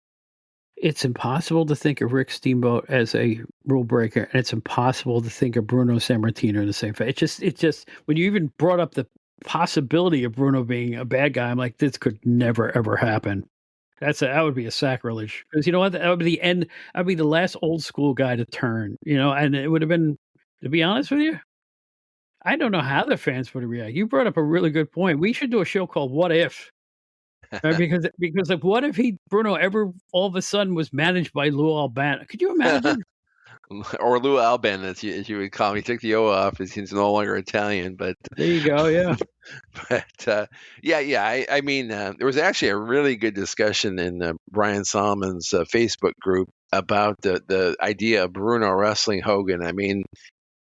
It's impossible to think of Rick Steamboat as a rule breaker, and it's impossible to think of Bruno Sammartino in the same way. It just when you even brought up the possibility of Bruno being a bad guy, I'm like, this could never ever happen. That would be a sacrilege because you know what? That would be the end. I'd be the last old school guy to turn, and it would have been, to be honest with you, I don't know how the fans would react. You brought up a really good point. We should do a show called "What If." Right, because like, what if Bruno ever all of a sudden was managed by Lou Albano? Could you imagine? Or Lou Albin, as you would call him. He took the O off as he's no longer Italian, but There you go. Yeah, yeah. I mean, there was actually a really good discussion in Brian Solomon's Facebook group about the idea of Bruno wrestling Hogan. I mean,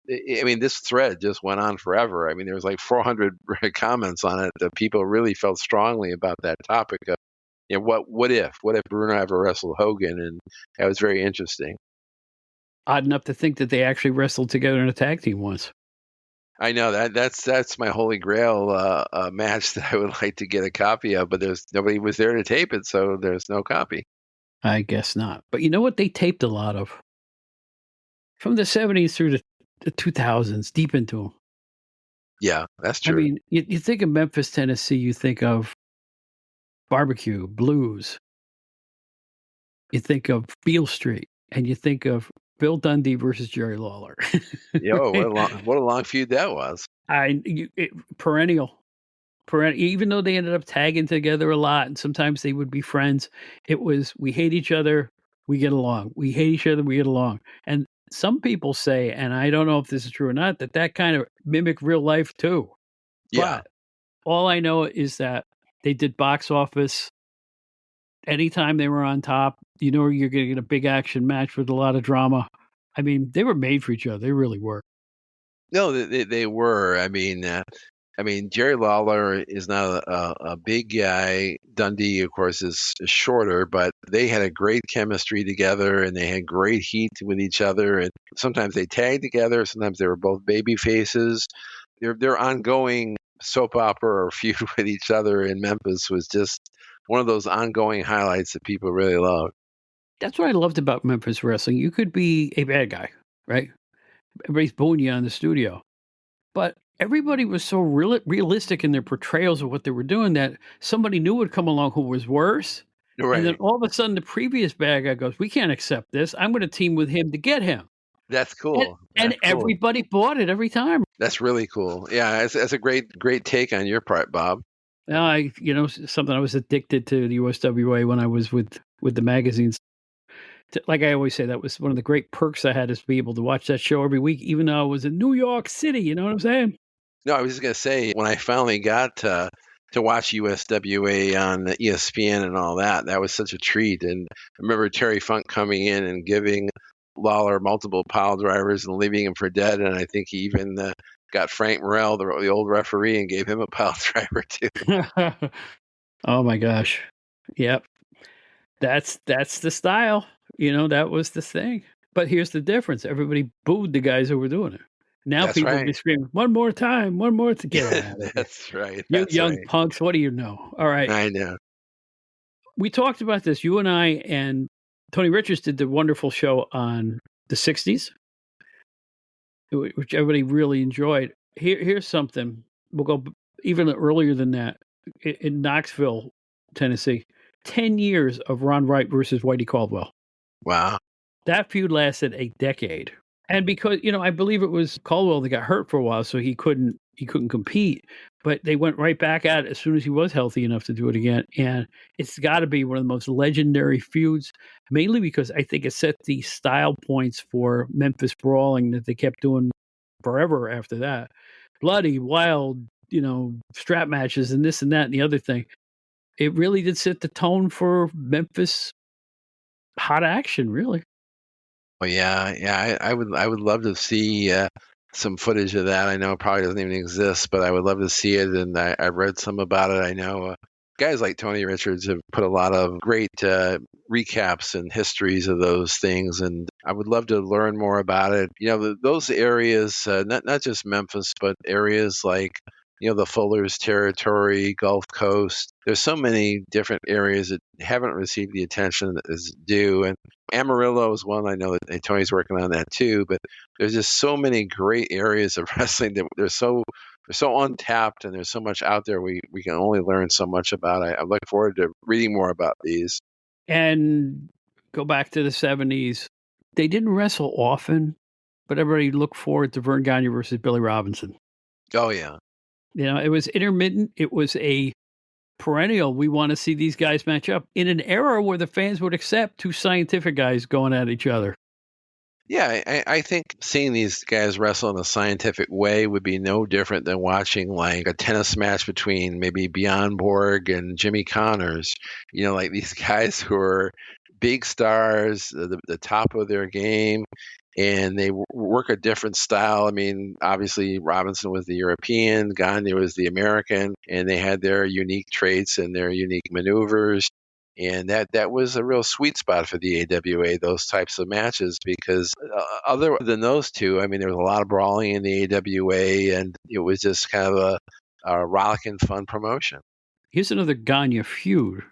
this thread just went on forever. I mean, there was like 400 comments on it. People really felt strongly about that topic of, what if Bruno ever wrestled Hogan, and that was very interesting. odd enough to think that they actually wrestled together in a tag team once. I know that's my holy grail match that I would like to get a copy of, but there's nobody was there to tape it, so there's no copy. I guess not. But you know what? They taped a lot of from the '70s through the 2000s, deep into them. Yeah, that's I true. mean, you think of Memphis, Tennessee, you think of barbecue, blues, you think of Beale Street, and you think of Bill Dundee versus Jerry Lawler. Yo, what a long feud that was. Perennial. Even though they ended up tagging together a lot, and sometimes they would be friends, it was we hate each other, we get along. We hate each other, we get along. And some people say, and I don't know if this is true or not, that kind of mimic real life too. Yeah. But all I know is that they did box office. Anytime they were on top, you're going to get a big action match with a lot of drama. I mean, they were made for each other. They really were. No, they were. I mean, Jerry Lawler is not a big guy. Dundee, of course, is shorter, but they had a great chemistry together, and they had great heat with each other. And sometimes they tagged together. Sometimes they were both baby faces. Their ongoing soap opera or feud with each other in Memphis was just one of those ongoing highlights that people really love. That's what I loved about Memphis wrestling. You could be a bad guy, right? Everybody's booing you in the studio. But everybody was so realistic in their portrayals of what they were doing that somebody new would come along who was worse. And then Right. all of a sudden, the previous bad guy goes, "We can't accept this. I'm going to team with him to get him." That's And, cool. and That's cool. everybody bought it every time. That's really cool. Yeah, that's a great take on your part, Bob. Something I was addicted to the USWA when I was with the magazines. Like I always say, that was one of the great perks I had is to be able to watch that show every week, even though I was in New York City. You know what I'm saying? No, I was just gonna say when I finally got to watch USWA on ESPN and all that, that was such a treat. And I remember Terry Funk coming in and giving Lawler multiple pile drivers and leaving him for dead. And I think he even got Frank Morrell, the old referee, and gave him a pile driver too. Oh my gosh. Yep. That's the style. That was the thing. But here's the difference. Everybody booed the guys who were doing it. Now That's people will be right. screaming, "One more time, one more to get out of here. That's right. You That's young right. punks, what do you know?" All right. I know. We talked about this. You and I and Tony Richards did the wonderful show on the 60s, which everybody really enjoyed. Here's something. We'll go even earlier than that. In Knoxville, Tennessee, 10 years of Ron Wright versus Whitey Caldwell. Wow. That feud lasted a decade. And because, I believe it was Caldwell that got hurt for a while, so he couldn't compete. but they went right back at it as soon as he was healthy enough to do it again. And it's got to be one of the most legendary feuds, mainly because I think it set the style points for Memphis brawling that they kept doing forever after that. Bloody, wild, strap matches and this and that and the other thing. It really did set the tone for Memphis hot action, really. Well, yeah. I would love to see some footage of that. I know it probably doesn't even exist, but I would love to see it. And I've read some about it. I know guys like Tony Richards have put a lot of great recaps and histories of those things, and I would love to learn more about it. Those areas, not just Memphis, but areas like the Fuller's territory, Gulf Coast. There's so many different areas that haven't received the attention that is due. And Amarillo is one I know that Tony's working on that too. But there's just so many great areas of wrestling that they're so untapped, and there's so much out there we can only learn so much about. I look forward to reading more about these. And go back to the 70s. They didn't wrestle often, but everybody looked forward to Vern Gagne versus Billy Robinson. Oh, yeah. It was intermittent. It was a perennial. We want to see these guys match up in an era where the fans would accept two scientific guys going at each other. Yeah, I think seeing these guys wrestle in a scientific way would be no different than watching like a tennis match between maybe Bjorn Borg and Jimmy Connors. Like these guys who are big stars, the top of their game, and they work a different style. I mean, obviously Robinson was the European, Gagne was the American, and they had their unique traits and their unique maneuvers. And that was a real sweet spot for the AWA, those types of matches, because other than those two, I mean, there was a lot of brawling in the AWA, and it was just kind of a rollicking, fun promotion. Here's another Gagne feud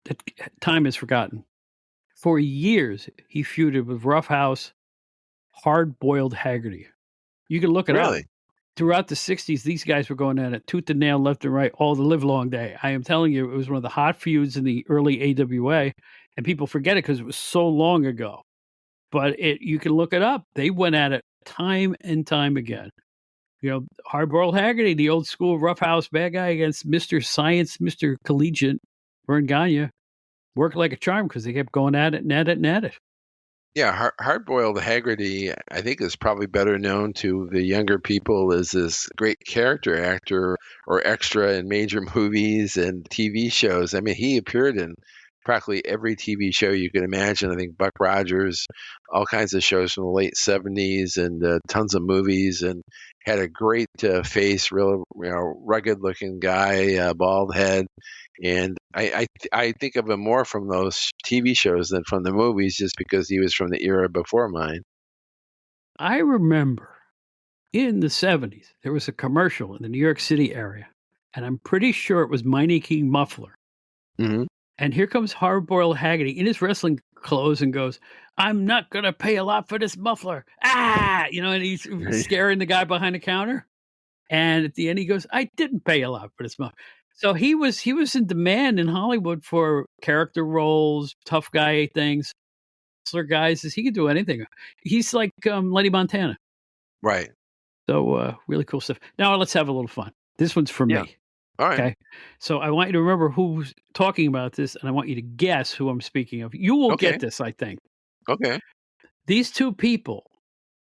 that time is forgotten. For years, he feuded with Roughhouse, Hard-Boiled Haggerty. You can look it up. Throughout the 60s, these guys were going at it tooth and nail, left and right, all the live long day. I am telling you, it was one of the hot feuds in the early AWA, and people forget it because it was so long ago. But you can look it up. They went at it time and time again. Hard-Boiled Haggerty, the old school roughhouse bad guy against Mr. Science, Mr. Collegiate, Vern Gagne, worked like a charm because they kept going at it and at it and at it. Yeah, Hard-Boiled Haggerty, I think, is probably better known to the younger people as this great character actor or extra in major movies and TV shows. I mean, he appeared in practically every TV show you can imagine. I think Buck Rogers, all kinds of shows from the late 70s, and tons of movies, and had a great face, real rugged-looking guy, bald head. And I think of him more from those TV shows than from the movies, just because he was from the era before mine. I remember in the 70s, there was a commercial in the New York City area, and I'm pretty sure it was Mighty King Muffler. Mm-hmm. And here comes Hard-Boiled Haggerty in his wrestling clothes and goes, "I'm not going to pay a lot for this muffler." And he's scaring the guy behind the counter. And at the end, he goes, "I didn't pay a lot for this muffler." So he was in demand in Hollywood for character roles, tough guy things, wrestler guys. He could do anything. He's like Lenny Montana. Right. So really cool stuff. Now let's have a little fun. This one's for me. All right. Okay. So I want you to remember who's talking about this, and I want you to guess who I'm speaking of. You will get this, I think. Okay. These two people,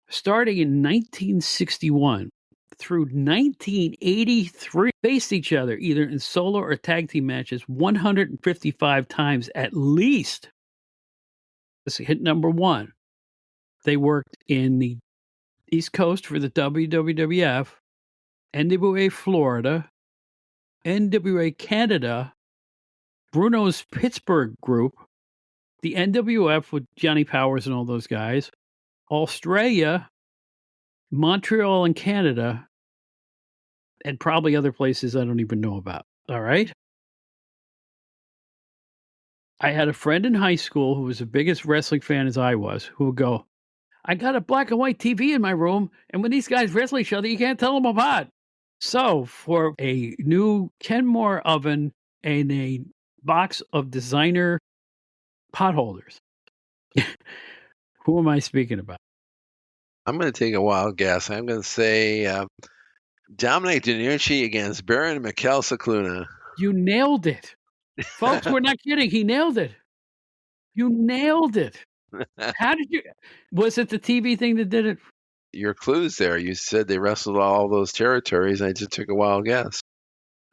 starting in 1961 through 1983, faced each other either in solo or tag team matches 155 times at least. This is hit number one. They worked in the East Coast for the WWF, NWA Florida, NWA Canada, Bruno's Pittsburgh group, the NWF with Johnny Powers and all those guys, Australia, Montreal and Canada, and probably other places I don't even know about. All right? I had a friend in high school who was the biggest wrestling fan as I was, who would go, "I got a black and white TV in my room, and when these guys wrestle each other, you can't tell them apart." So for a new Kenmore oven and a box of designer pot holders, who am I speaking about? I'm going to take a wild guess. I'm going to say Dominic DeNucci against Baron Mikel Cicluna. You nailed it. Folks, we're not kidding. He nailed it. You nailed it. How did you? Was it the TV thing that did it? Your clues there. You said they wrestled all those territories. I just took a wild guess.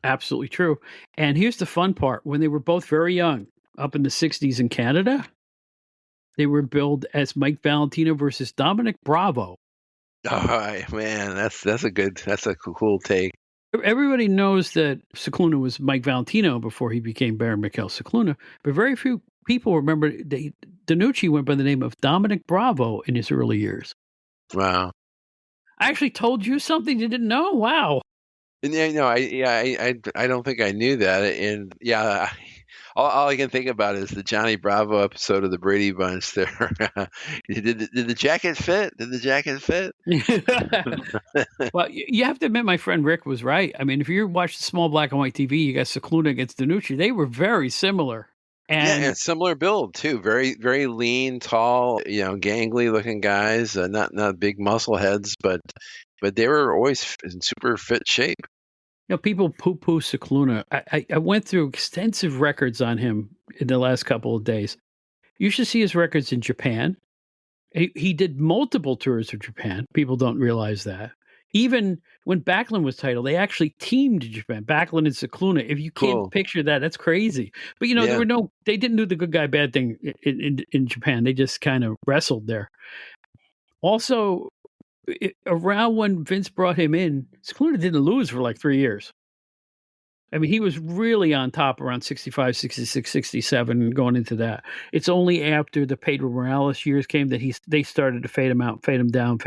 Absolutely true. And here's the fun part. When they were both very young, up in the 60s in Canada, they were billed as Mike Valentino versus Dominic Bravo. All right, man. That's a cool take. Everybody knows that Cicluna was Mike Valentino before he became Baron Mikel Cicluna, but very few people remember DeNucci went by the name of Dominic Bravo in his early years. Wow. I actually told you something you didn't know. Wow. And I don't think I knew that. And yeah, all I can think about is the Johnny Bravo episode of the Brady Bunch. There, did the jacket fit? Did the jacket fit? Well, you have to admit, my friend Rick was right. I mean, if you watch the small black and white TV, you got Cicluna against DeNucci. They were very similar. And similar build too. Very, very lean, tall, gangly looking guys. Not big muscle heads, but they were always in super fit shape. People poo-poo Cicluna. I went through extensive records on him in the last couple of days. You should see his records in Japan. He did multiple tours of Japan. People don't realize that. Even when Backlund was titled, they actually teamed in Japan. Backlund and Cicluna. If you can't picture that, that's crazy. But they didn't do the good guy bad thing in Japan. They just kind of wrestled there. Also, around when Vince brought him in, Cicluna didn't lose for like 3 years. I mean, he was really on top around 65, 66, 67 and going into that. It's only after the Pedro Morales years came that they started to fade him out, fade him down.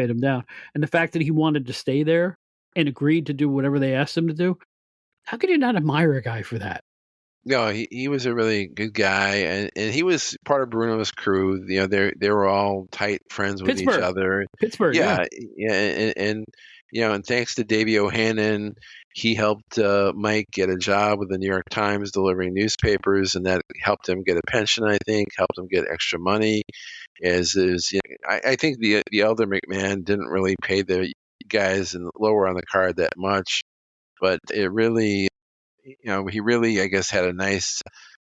And the fact that he wanted to stay there and agreed to do whatever they asked him to do, how could you not admire a guy for that? No, he was a really good guy, and he was part of Bruno's crew. They were all tight friends with each other. Pittsburgh, yeah, and thanks to Davey O'Hannon, he helped Mike get a job with the New York Times delivering newspapers, and that helped him get a pension. I think helped him get extra money. I think the elder McMahon didn't really pay the guys lower on the card that much, but it really. He really, I guess, had a nice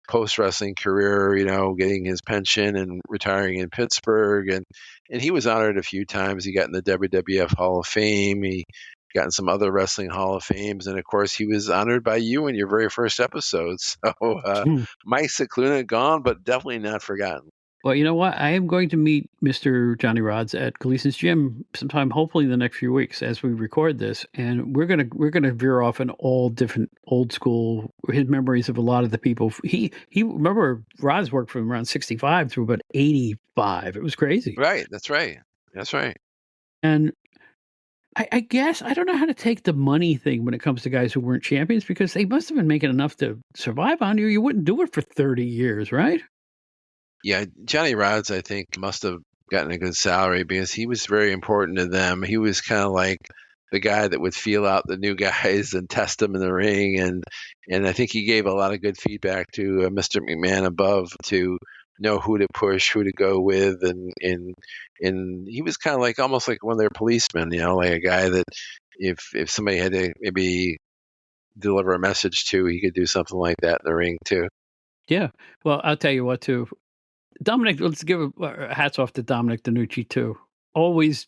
post-wrestling career, getting his pension and retiring in Pittsburgh. And he was honored a few times. He got in the WWF Hall of Fame. He got in some other wrestling Hall of Fames. And, of course, he was honored by you in your very first episode. So Mike Cicluna gone, but definitely not forgotten. Well, you know what? I am going to meet Mr. Johnny Rods at Gleason's Gym sometime, hopefully in the next few weeks as we record this, and we're gonna veer off in all different old school his memories of a lot of the people. He remember Rods worked from around 65 through about 85. It was crazy. Right. That's right. And I guess I don't know how to take the money thing when it comes to guys who weren't champions, because they must have been making enough to survive on you. You wouldn't do it for 30 years, right? Yeah, Johnny Rods, I think, must have gotten a good salary because he was very important to them. He was kind of like the guy that would feel out the new guys and test them in the ring, and I think he gave a lot of good feedback to Mr. McMahon above to know who to push, who to go with, and he was kind of like almost like one of their policemen, like a guy that if somebody had to maybe deliver a message to, he could do something like that in the ring too. Yeah, well, I'll tell you what too. Dominic, let's give hats off to Dominic DeNucci too. Always,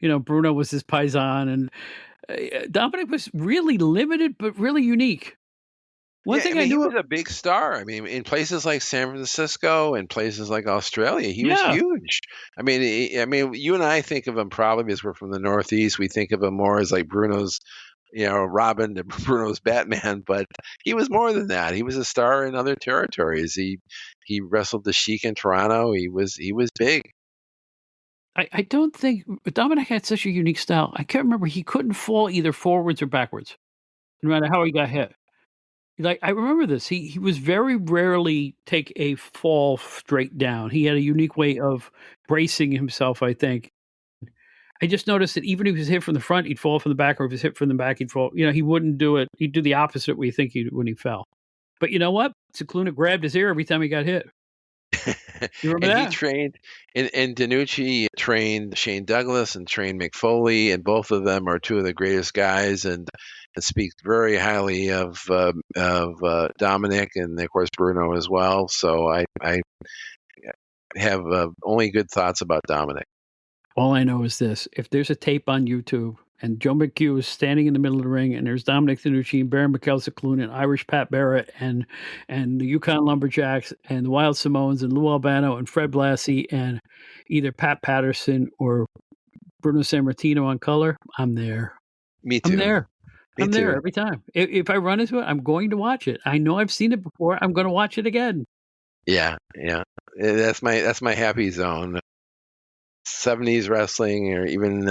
Bruno was his paisan, and Dominic was really limited but really unique. One thing I knew, he was a big star. I mean, in places like San Francisco and places like Australia, he was huge. I mean, you and I think of him probably because we're from the Northeast. We think of him more as like Bruno's, Robin to Bruno's Batman, but he was more than that. He was a star in other territories. He wrestled the Sheik in Toronto. He was big. I don't think Dominic had such a unique style. I can't remember. He couldn't fall either forwards or backwards, no matter how he got hit. Like, I remember this. He was very rarely take a fall straight down. He had a unique way of bracing himself, I think. I just noticed that even if he was hit from the front, he'd fall from the back, or if he was hit from the back, he'd fall. He wouldn't do it. He'd do the opposite what you think when he fell. But you know what? Cicluna grabbed his ear every time he got hit. You remember And he that? trained, and DiNucci trained Shane Douglas and trained McFoley, and both of them are two of the greatest guys, and speak very highly of Dominic, and of course Bruno as well. So I have only good thoughts about Dominic. All I know is this: if there's a tape on YouTube and Joe McHugh is standing in the middle of the ring, and there's Dominic DiNucci and Baron McKelsick and Irish Pat Barrett and the Yukon Lumberjacks and the Wild Samoans and Lou Albano and Fred Blassie and either Pat Patterson or Bruno Sammartino on color, I'm there. Me I'm too. there. Me I'm there too. every time. If I run into it, I'm going to watch it. I know I've seen it before. I'm going to watch it again. Yeah, yeah. That's my happy zone. 70s wrestling, or even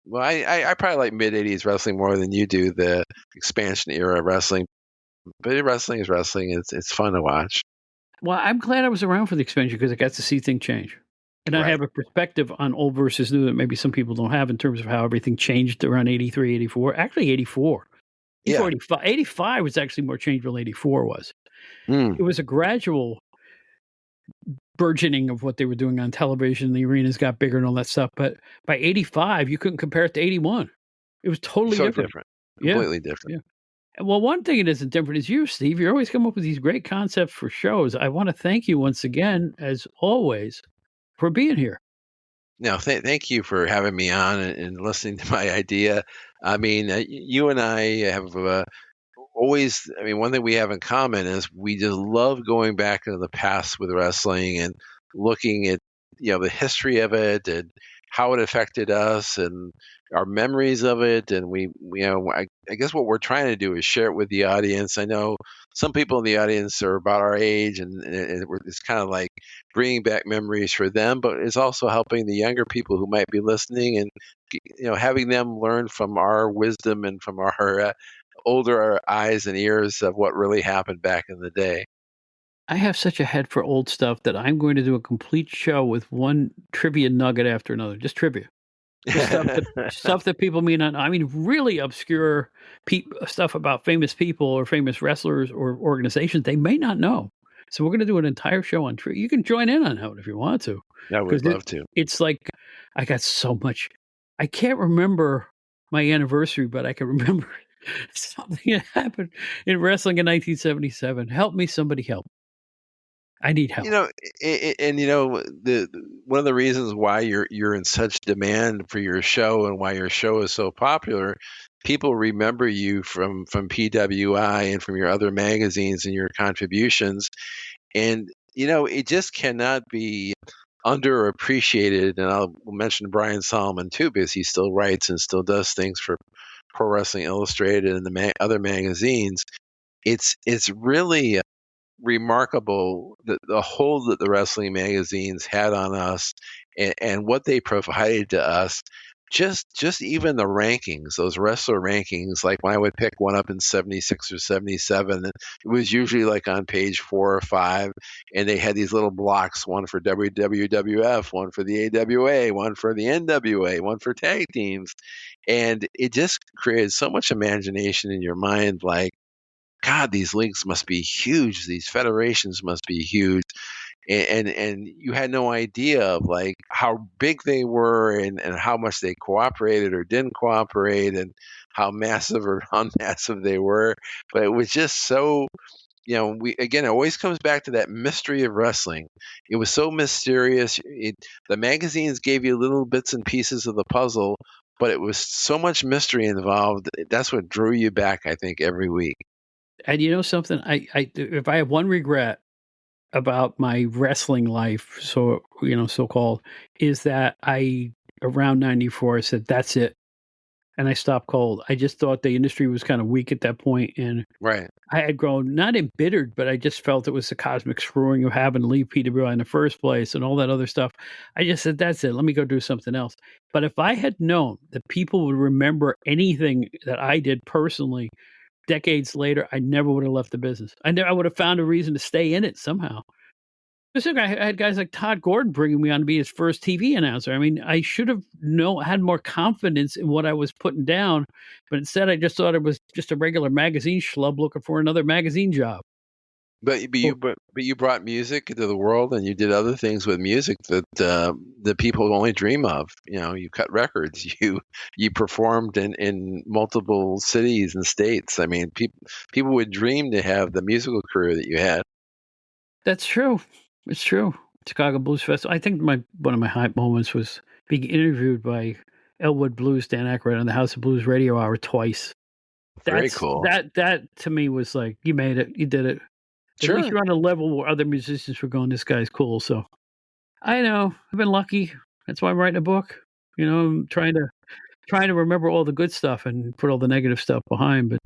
well, I probably like mid 80s wrestling more than you do, the expansion era wrestling. But wrestling is wrestling. It's fun to watch. Well, I'm glad I was around for the expansion because I got to see things change. And I Right. have a perspective on old versus new that maybe some people don't have in terms of how everything changed around 83, 84. Actually, 84. Yeah. 85, 85 was actually more changeable than 84 was. Mm. It was a gradual burgeoning of what they were doing on television. The arenas got bigger and all that stuff. But by 85, you couldn't compare it to 81. It was totally So different. different. Yeah. Completely different. Yeah. Well, one thing that isn't different is you, Steve. You always come up with these great concepts for shows. I want to thank you once again, as always, for being here. No, thank you for having me on and listening to my idea. I mean, you and I have always, I mean, one thing we have in common is we just love going back into the past with wrestling and looking at, the history of it and how it affected us and our memories of it. And I guess what we're trying to do is share it with the audience. I know some people in the audience are about our age, and it's kind of like bringing back memories for them, but it's also helping the younger people who might be listening, and having them learn from our wisdom and from our older eyes and ears of what really happened back in the day. I have such a head for old stuff that I'm going to do a complete show with one trivia nugget after another, just trivia. Just stuff that people may not know. I mean, really obscure stuff about famous people or famous wrestlers or organizations they may not know. So we're going to do an entire show on trivia. You can join in on that if you want to. I would love to. It's like I got so much. I can't remember my anniversary, but I can remember something that happened in wrestling in 1977. Help me, somebody help. I need help. The one of the reasons why you're in such demand for your show and why your show is so popular, people remember you from PWI and from your other magazines and your contributions, and it just cannot be underappreciated. And I'll mention Brian Solomon too, because he still writes and still does things for Pro Wrestling Illustrated and the other magazines. It's really remarkable the hold that the wrestling magazines had on us, and what they provided to us. Just even the rankings, those wrestler rankings, like when I would pick one up in 76 or 77, it was usually like on page 4 or 5, and they had these little blocks, one for WWF, one for the AWA, one for the NWA, one for tag teams. And it just created so much imagination in your mind, like, God, these leagues must be huge. These federations must be huge. And you had no idea of like how big they were, and how much they cooperated or didn't cooperate, and how massive or unmassive they were. But it was just so, it always comes back to that mystery of wrestling. It was so mysterious. The magazines gave you little bits and pieces of the puzzle, but it was so much mystery involved. That's what drew you back, I think, every week. And you know something? If I have one regret about my wrestling life, so called, is that around 94, I said, that's it. And I stopped cold. I just thought the industry was kind of weak at that point, and Right. I had grown not embittered, but I just felt it was the cosmic screwing of having to leave PWI in the first place and all that other stuff. I just said, that's it. Let me go do something else. But if I had known that people would remember anything that I did personally decades later, I never would have left the business. I would have found a reason to stay in it somehow. I had guys like Todd Gordon bringing me on to be his first TV announcer. I mean, I should have had more confidence in what I was putting down, but instead I just thought it was just a regular magazine schlub looking for another magazine job. But you brought music into the world, and you did other things with music that the people only dream of. You know, you cut records, you performed in multiple cities and states. I mean, people would dream to have the musical career that you had. That's true. It's true. Chicago Blues Festival. I think one of my high moments was being interviewed by Elwood Blues Dan Aykroyd on the House of Blues Radio Hour twice. Very cool. That to me was like, you made it, you did it. At Sure. least you're on a level where other musicians were going, this guy's cool. So I know I've been lucky. That's why I'm writing a book. You know, I'm trying to remember all the good stuff and put all the negative stuff behind. But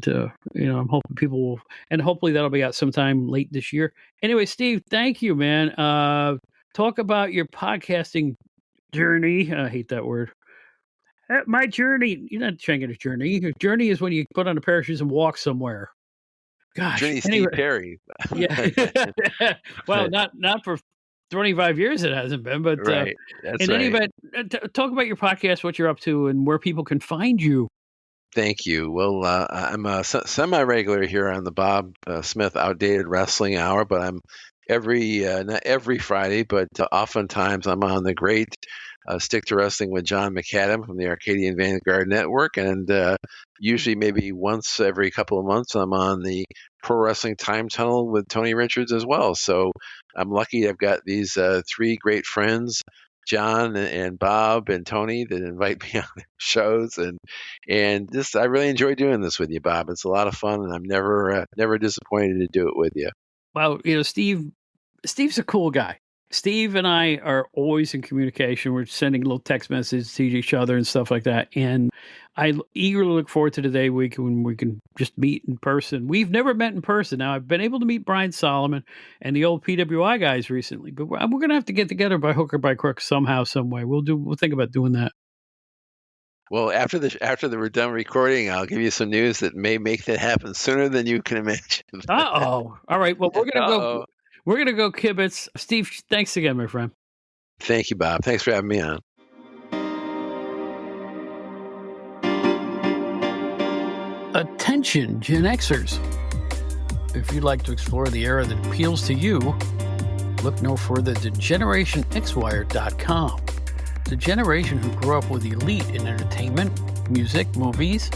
you know, I'm hoping people will, and hopefully that'll be out sometime late this year. Anyway, Steve, thank you, man. Talk about your podcasting journey. I hate that word. My journey. You're not trying to get a journey. Your journey is when you put on a pair of shoes and walk somewhere. Gosh. Journey Anyway, Steve Perry. yeah. Well, not for 25 years it hasn't been, but Right. That's in any right. event, talk about your podcast, what you're up to, and where people can find you. Thank you. Well, I'm a semi-regular here on the Bob Smith Outdated Wrestling Hour, but I'm not every Friday, but oftentimes I'm on the great Stick to Wrestling with John McAdam from the Arcadian Vanguard Network, and usually maybe once every couple of months I'm on the Pro Wrestling Time Tunnel with Tony Richards as well. So I'm lucky I've got these three great friends, John and Bob and Tony, that invite me on their shows, and this I really enjoy doing this with you, Bob. It's a lot of fun, and I'm never disappointed to do it with you. Well, you know, Steve's a cool guy. Steve and I are always in communication. We're sending little text messages to each other and stuff like that. And I eagerly look forward to the day when we can just meet in person. We've never met in person. Now, I've been able to meet Brian Solomon and the old PWI guys recently, but we're going to have to get together by hook or by crook somehow, some way. We'll think about doing that. Well, after we're done recording, I'll give you some news that may make that happen sooner than you can imagine. Uh-oh. All right. Well, we're gonna go kibitz. Steve, thanks again, my friend. Thank you, Bob. Thanks for having me on. Attention, Gen Xers. If you'd like to explore the era that appeals to you, look no further than GenerationXWire.com. The generation who grew up with the elite in entertainment, music, movies,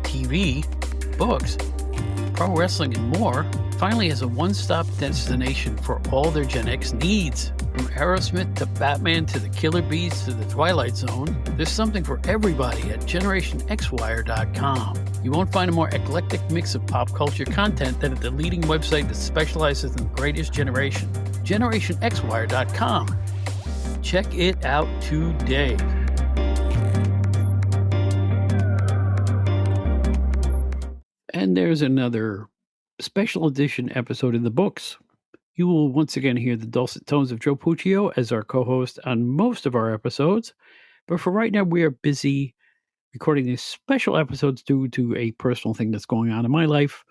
TV, books, pro wrestling, and more finally has a one-stop destination for all their Gen X needs. From Aerosmith to Batman to the Killer Bees to the Twilight Zone, there's something for everybody at GenerationXWire.com. You won't find a more eclectic mix of pop culture content than at the leading website that specializes in the greatest generation, GenerationXWire.com. Check it out today. And there's another special edition episode in the books. You will once again hear the dulcet tones of Joe Puccio as our co-host on most of our episodes. But for right now, we are busy recording these special episodes due to a personal thing that's going on in my life.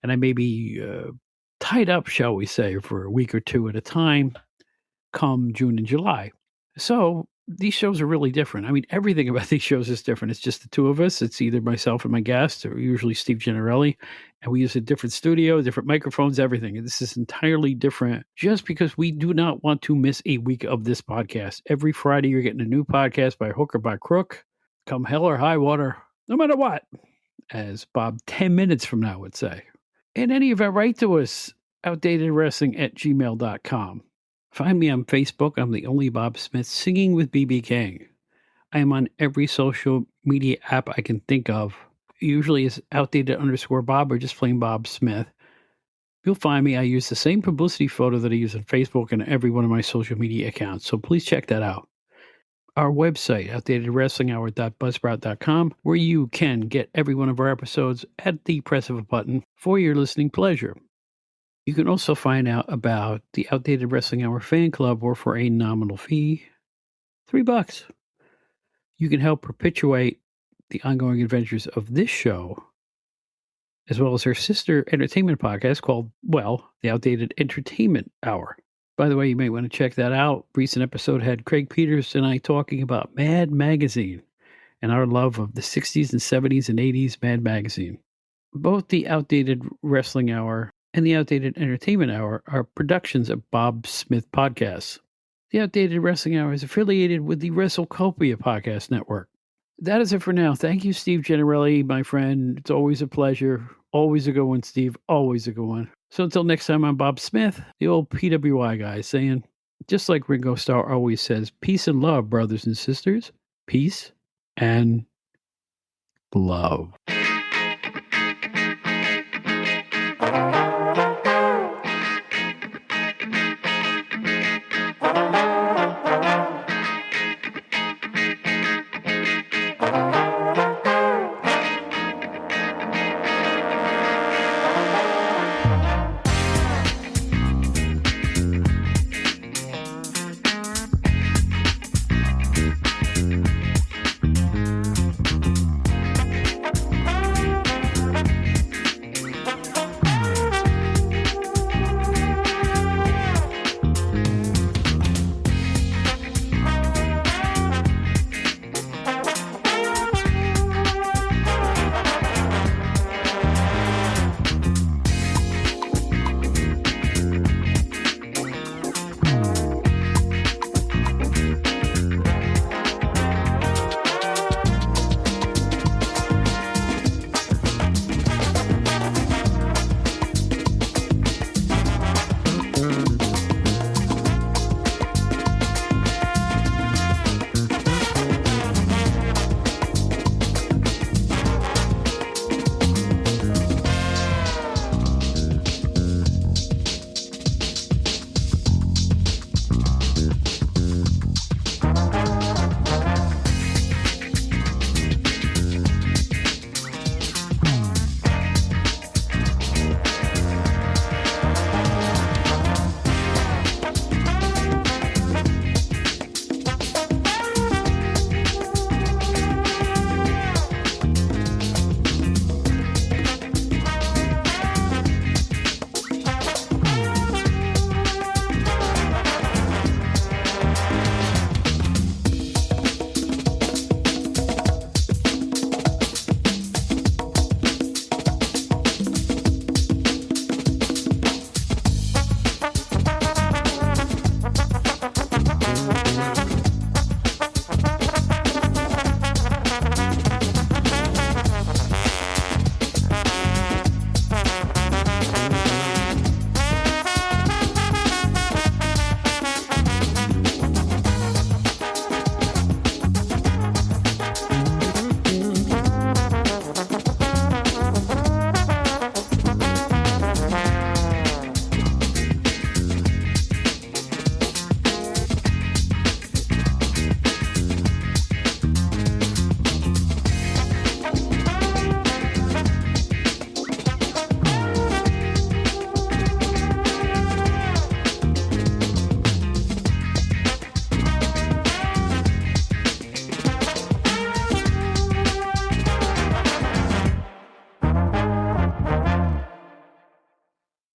And I may be tied up, shall we say, for a week or two at a time come June and July. So these shows are really different. I mean, everything about these shows is different. It's just the two of us. It's either myself and my guest, or usually Steve Gennarelli, and we use a different studio, different microphones, everything. And this is entirely different just because we do not want to miss a week of this podcast. Every Friday, you're getting a new podcast by hook or by crook, come hell or high water, no matter what, as Bob 10 minutes from now would say. In any event, write to us, outdatedwrestling@gmail.com. Find me on Facebook. I'm the only Bob Smith singing with BB King. I am on every social media app I can think of. Usually it's outdated_Bob or just plain Bob Smith. You'll find me. I use the same publicity photo that I use on Facebook and every one of my social media accounts. So please check that out. Our website, outdatedwrestlinghour.buzzsprout.com, where you can get every one of our episodes at the press of a button for your listening pleasure. You can also find out about the Outdated Wrestling Hour fan club, or for a nominal fee, $3. You can help perpetuate the ongoing adventures of this show, as well as her sister entertainment podcast called, well, the Outdated Entertainment Hour. By the way, you may want to check that out. Recent episode had Craig Peters and I talking about Mad Magazine and our love of the 60s and 70s and 80s Mad Magazine. Both the Outdated Wrestling Hour and the Outdated Entertainment Hour are productions of Bob Smith Podcasts. The Outdated Wrestling Hour is affiliated with the WrestleCopia Podcast Network. That is it for now. Thank you, Steve Gennarelli, my friend. It's always a pleasure. Always a good one, Steve. Always a good one. So until next time, I'm Bob Smith, the old PWI guy, saying, just like Ringo Starr always says, peace and love, brothers and sisters. Peace and love.